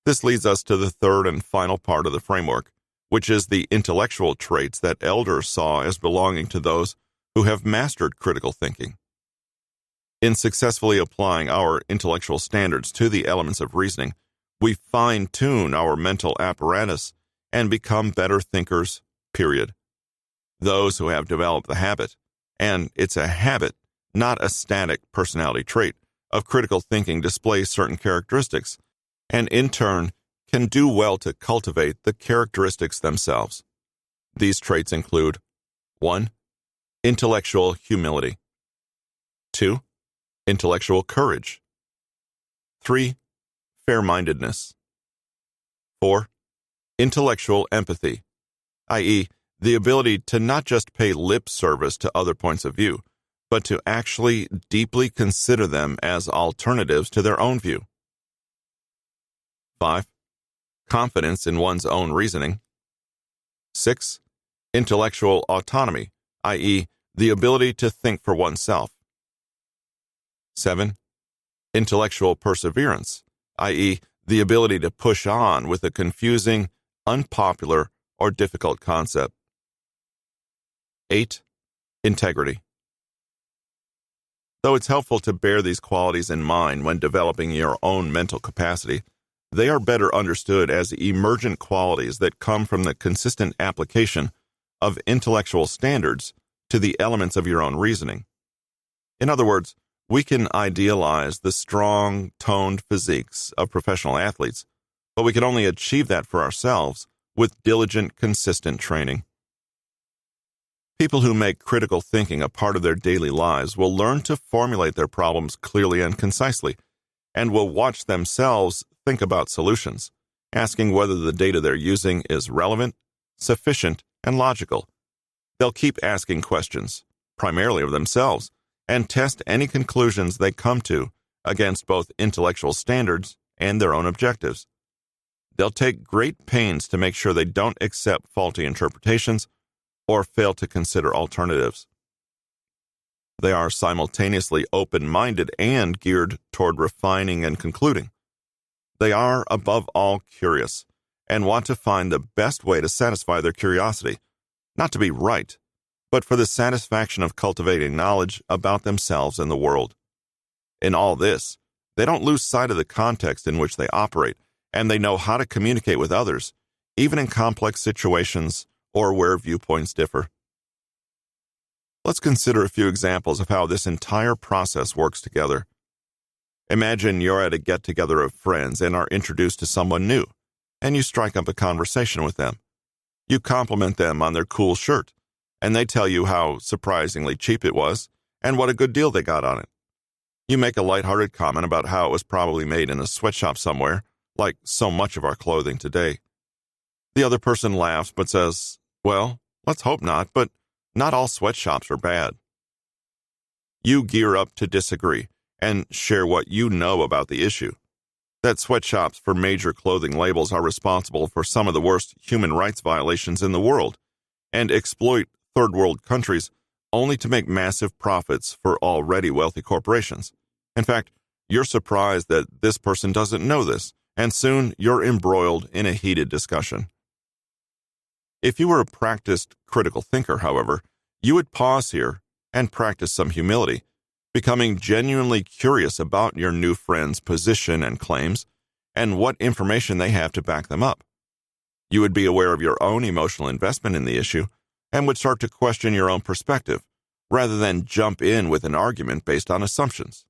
This leads us to the third and final part of the framework, which is the intellectual traits that elders saw as belonging to those who have mastered critical thinking. In successfully applying our intellectual standards to the elements of reasoning, we fine-tune our mental apparatus and become better thinkers, period. Those who have developed the habit, and it's a habit, not a static personality trait, of critical thinking display certain characteristics, and in turn can do well to cultivate the characteristics themselves. These traits include 1. Intellectual humility. 2. Intellectual courage. 3. Fair-mindedness. 4. Intellectual empathy, i.e., the ability to not just pay lip service to other points of view, but to actually deeply consider them as alternatives to their own view. 5. Confidence in one's own reasoning. 6. Intellectual autonomy, i.e., the ability to think for oneself. 7. Intellectual perseverance, i.e., the ability to push on with a confusing, unpopular, or difficult concept. 8. Integrity. Though it's helpful to bear these qualities in mind when developing your own mental capacity, they are better understood as emergent qualities that come from the consistent application of intellectual standards to the elements of your own reasoning. In other words, we can idealize the strong, toned physiques of professional athletes, but we can only achieve that for ourselves with diligent, consistent training. People who make critical thinking a part of their daily lives will learn to formulate their problems clearly and concisely, and will watch themselves think about solutions, asking whether the data they're using is relevant, sufficient, and logical. They'll keep asking questions, primarily of themselves, and test any conclusions they come to against both intellectual standards and their own objectives. They'll take great pains to make sure they don't accept faulty interpretations or fail to consider alternatives. They are simultaneously open-minded and geared toward refining and concluding. They are, above all, curious and want to find the best way to satisfy their curiosity, not to be right, but for the satisfaction of cultivating knowledge about themselves and the world. In all this, they don't lose sight of the context in which they operate, and they know how to communicate with others, even in complex situations or where viewpoints differ. Let's consider a few examples of how this entire process works together. Imagine you're at a get-together of friends and are introduced to someone new, and you strike up a conversation with them. You compliment them on their cool shirt, and they tell you how surprisingly cheap it was and what a good deal they got on it. You make a lighthearted comment about how it was probably made in a sweatshop somewhere, like so much of our clothing today. The other person laughs but says, "Well, let's hope not, but not all sweatshops are bad." You gear up to disagree and share what you know about the issue. That sweatshops for major clothing labels are responsible for some of the worst human rights violations in the world and exploit third world countries only to make massive profits for already wealthy corporations. In fact, you're surprised that this person doesn't know this, and soon you're embroiled in a heated discussion. If you were a practiced critical thinker, however, you would pause here and practice some humility, becoming genuinely curious about your new friend's position and claims, and what information they have to back them up. You would be aware of your own emotional investment in the issue, and would start to question your own perspective, rather than jump in with an argument based on assumptions.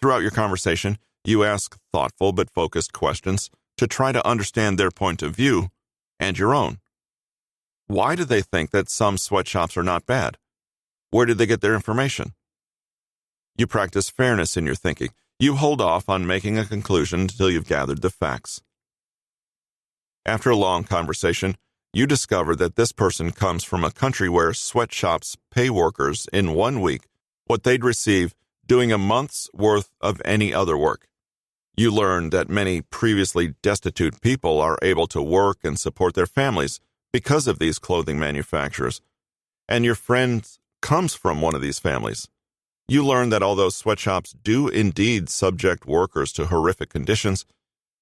Throughout your conversation, you ask thoughtful but focused questions to try to understand their point of view and your own. Why do they think that some sweatshops are not bad? Where did they get their information? You practice fairness in your thinking. You hold off on making a conclusion until you've gathered the facts. After a long conversation, You discover that this person comes from a country where sweatshops pay workers in 1 week what they'd receive doing a month's worth of any other work. You learn that many previously destitute people are able to work and support their families because of these clothing manufacturers, and your friend comes from one of these families. You learn that although sweatshops do indeed subject workers to horrific conditions,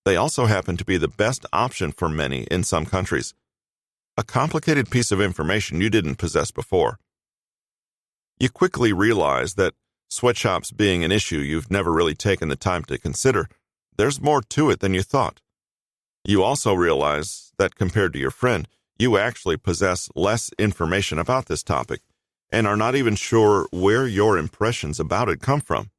they also happen to be the best option for many in some countries. A complicated piece of information you didn't possess before. You quickly realize that sweatshops being an issue you've never really taken the time to consider, there's more to it than you thought. You also realize that compared to your friend, you actually possess less information about this topic and are not even sure where your impressions about it come from.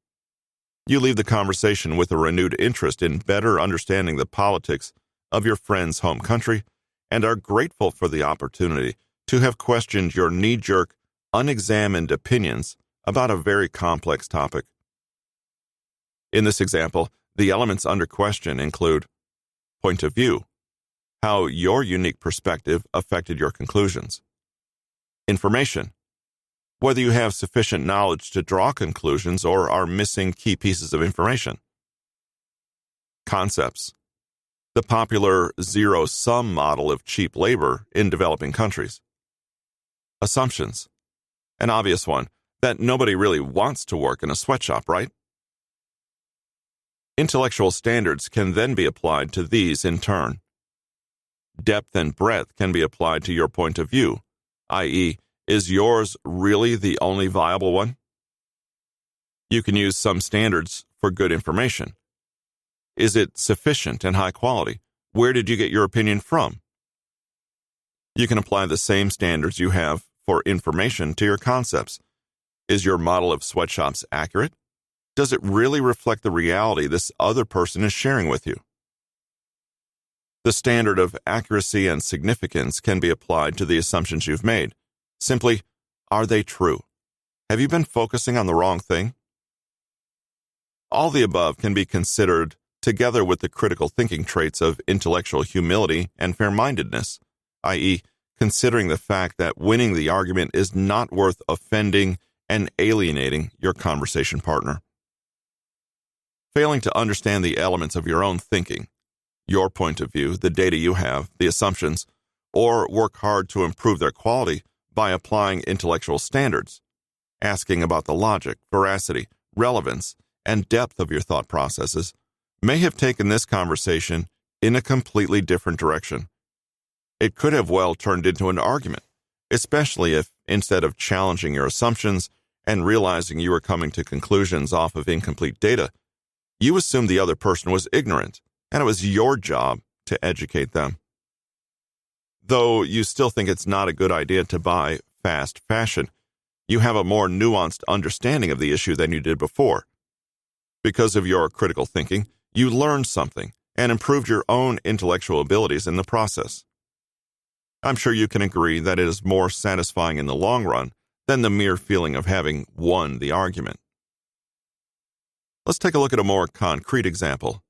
You leave the conversation with a renewed interest in better understanding the politics of your friend's home country and are grateful for the opportunity to have questioned your knee-jerk, unexamined opinions about a very complex topic. In this example, the elements under question include point of view, how your unique perspective affected your conclusions. Information, whether you have sufficient knowledge to draw conclusions or are missing key pieces of information. Concepts, the popular zero-sum model of cheap labor in developing countries. Assumptions, an obvious one, that nobody really wants to work in a sweatshop, right? Intellectual standards can then be applied to these in turn. Depth and breadth can be applied to your point of view, i.e., is yours really the only viable one? You can use some standards for good information. Is it sufficient and high quality? Where did you get your opinion from? You can apply the same standards you have for information to your concepts. Is your model of sweatshops accurate? Does it really reflect the reality this other person is sharing with you? The standard of accuracy and significance can be applied to the assumptions you've made. Simply, are they true? Have you been focusing on the wrong thing? All the above can be considered together with the critical thinking traits of intellectual humility and fair-mindedness, i.e., considering the fact that winning the argument is not worth offending and alienating your conversation partner. Failing to understand the elements of your own thinking, your point of view, the data you have, the assumptions, or work hard to improve their quality by applying intellectual standards, asking about the logic, veracity, relevance, and depth of your thought processes, may have taken this conversation in a completely different direction. It could have well turned into an argument, especially if, instead of challenging your assumptions and realizing you were coming to conclusions off of incomplete data, you assumed the other person was ignorant, and it was your job to educate them. Though you still think it's not a good idea to buy fast fashion, you have a more nuanced understanding of the issue than you did before. Because of your critical thinking, you learned something and improved your own intellectual abilities in the process. I'm sure you can agree that it is more satisfying in the long run than the mere feeling of having won the argument. Let's take a look at a more concrete example.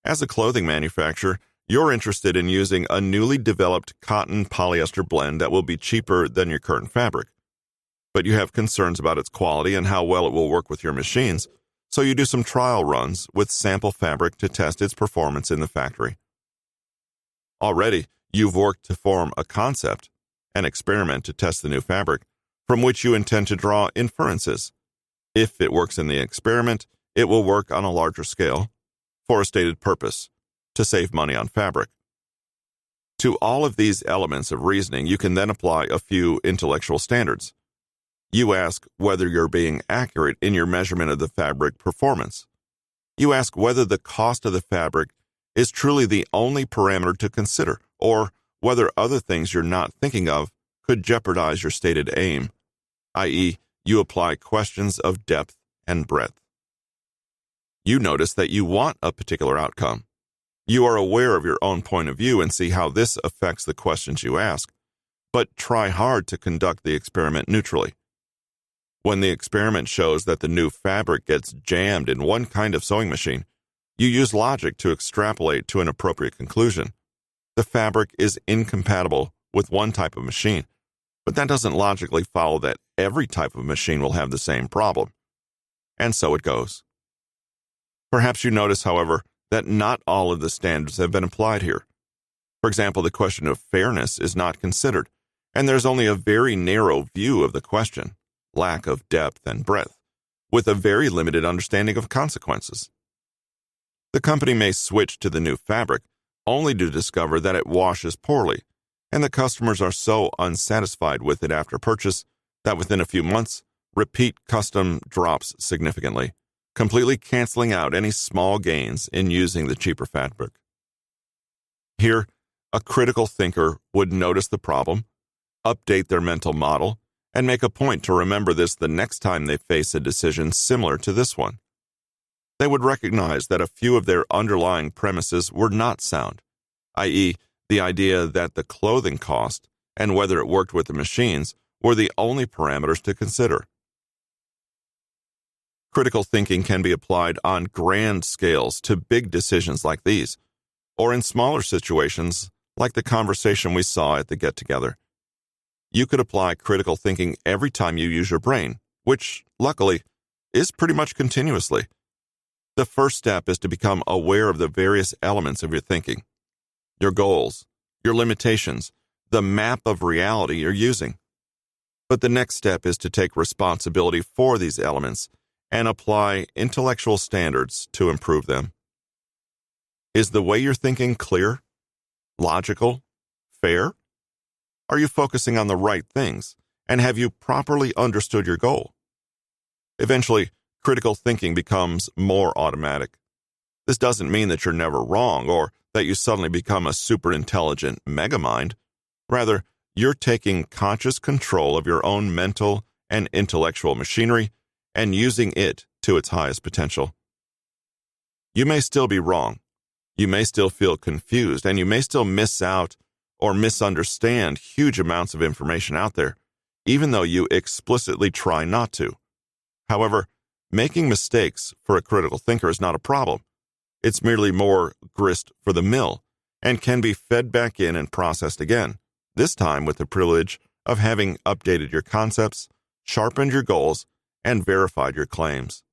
As a clothing manufacturer, you're interested in using a newly developed cotton polyester blend that will be cheaper than your current fabric. But you have concerns about its quality and how well it will work with your machines, so you do some trial runs with sample fabric to test its performance in the factory. Already, you've worked to form a concept, an experiment to test the new fabric, from which you intend to draw inferences. If it works in the experiment, it will work on a larger scale, for a stated purpose, to save money on fabric. To all of these elements of reasoning, you can then apply a few intellectual standards. You ask whether you're being accurate in your measurement of the fabric performance. You ask whether the cost of the fabric is truly the only parameter to consider, or whether other things you're not thinking of could jeopardize your stated aim, i.e., you apply questions of depth and breadth. You notice that you want a particular outcome. You are aware of your own point of view and see how this affects the questions you ask, but try hard to conduct the experiment neutrally. When the experiment shows that the new fabric gets jammed in one kind of sewing machine, you use logic to extrapolate to an appropriate conclusion. The fabric is incompatible with one type of machine, but that doesn't logically follow that every type of machine will have the same problem. And so it goes. Perhaps you notice, however, that not all of the standards have been applied here. For example, the question of fairness is not considered, and there's only a very narrow view of the question, lack of depth and breadth, with a very limited understanding of consequences. The company may switch to the new fabric only to discover that it washes poorly, and the customers are so unsatisfied with it after purchase that within a few months, repeat custom drops significantly, completely canceling out any small gains in using the cheaper fabric. Here, a critical thinker would notice the problem, update their mental model, and make a point to remember this the next time they face a decision similar to this one. They would recognize that a few of their underlying premises were not sound, i.e., the idea that the clothing cost and whether it worked with the machines were the only parameters to consider. Critical thinking can be applied on grand scales to big decisions like these, or in smaller situations like the conversation we saw at the get-together. You could apply critical thinking every time you use your brain, which, luckily, is pretty much continuously. The first step is to become aware of the various elements of your thinking, your goals, your limitations, the map of reality you're using. But the next step is to take responsibility for these elements and apply intellectual standards to improve them. Is the way you're thinking clear, logical, fair? Are you focusing on the right things, and have you properly understood your goal? Eventually, critical thinking becomes more automatic. This doesn't mean that you're never wrong or that you suddenly become a super intelligent megamind. Rather, you're taking conscious control of your own mental and intellectual machinery and using it to its highest potential. You may still be wrong. You may still feel confused, and you may still miss out or misunderstand huge amounts of information out there, even though you explicitly try not to. However, making mistakes for a critical thinker is not a problem. It's merely more grist for the mill and can be fed back in and processed again, this time with the privilege of having updated your concepts, sharpened your goals, and verified your claims.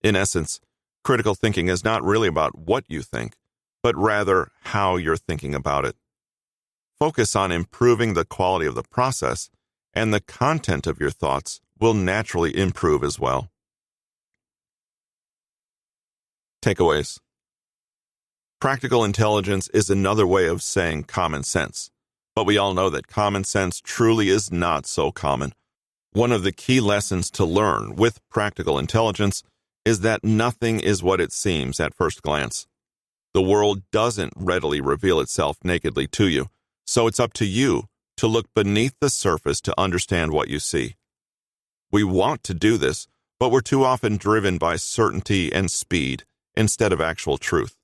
In essence, critical thinking is not really about what you think, but rather how you're thinking about it. Focus on improving the quality of the process, and the content of your thoughts will naturally improve as well. Takeaways. Practical intelligence is another way of saying common sense, but we all know that common sense truly is not so common. One of the key lessons to learn with practical intelligence is that nothing is what it seems at first glance. The world doesn't readily reveal itself nakedly to you, so it's up to you to look beneath the surface to understand what you see. We want to do this, but we're too often driven by certainty and speed instead of actual truth.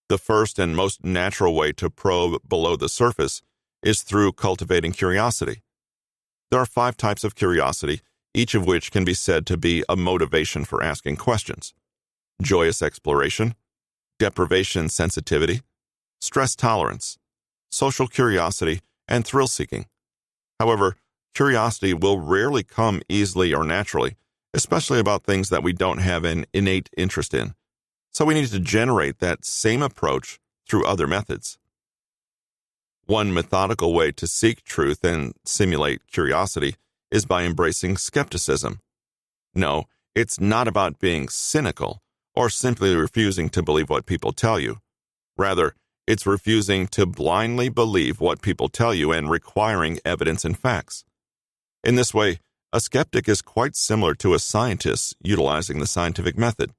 The first and most natural way to probe below the surface is through cultivating curiosity. There are 5 types of curiosity, each of which can be said to be a motivation for asking questions: joyous exploration, deprivation sensitivity, stress tolerance, social curiosity, and thrill-seeking. However, curiosity will rarely come easily or naturally, especially about things that we don't have an innate interest in. So we need to generate that same approach through other methods. One methodical way to seek truth and simulate curiosity is by embracing skepticism. No, it's not about being cynical or simply refusing to believe what people tell you. Rather, it's refusing to blindly believe what people tell you and requiring evidence and facts. In this way, a skeptic is quite similar to a scientist utilizing the scientific method.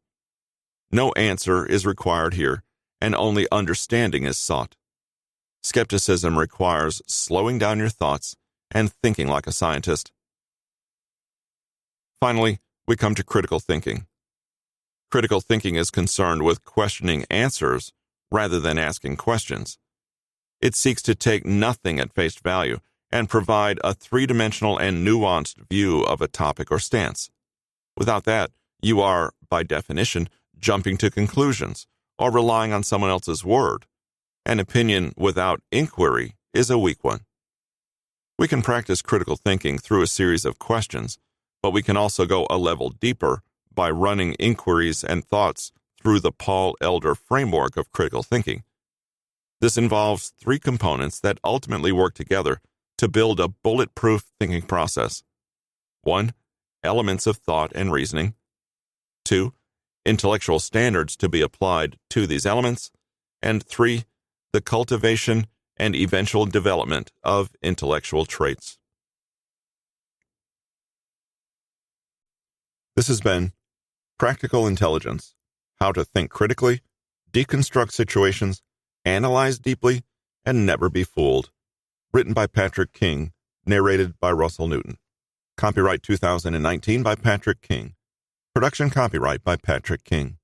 No answer is required here, and only understanding is sought. Skepticism requires slowing down your thoughts and thinking like a scientist. Finally, we come to critical thinking. Critical thinking is concerned with questioning answers rather than asking questions. It seeks to take nothing at face value and provide a three-dimensional and nuanced view of a topic or stance. Without that, you are, by definition, jumping to conclusions or relying on someone else's word. An opinion without inquiry is a weak one. We can practice critical thinking through a series of questions, but we can also go a level deeper by running inquiries and thoughts through the Paul Elder framework of critical thinking. This involves three components that ultimately work together to build a bulletproof thinking process. 1. Elements of thought and reasoning. 2. Intellectual standards to be applied to these elements. And 3. The cultivation and eventual development of intellectual traits. This has been Practical Intelligence: How to Think Critically, Deconstruct Situations, Analyze Deeply, and Never Be Fooled. Written by Patrick King, narrated by Russell Newton. Copyright 2019 by Patrick King. Production copyright by Patrick King.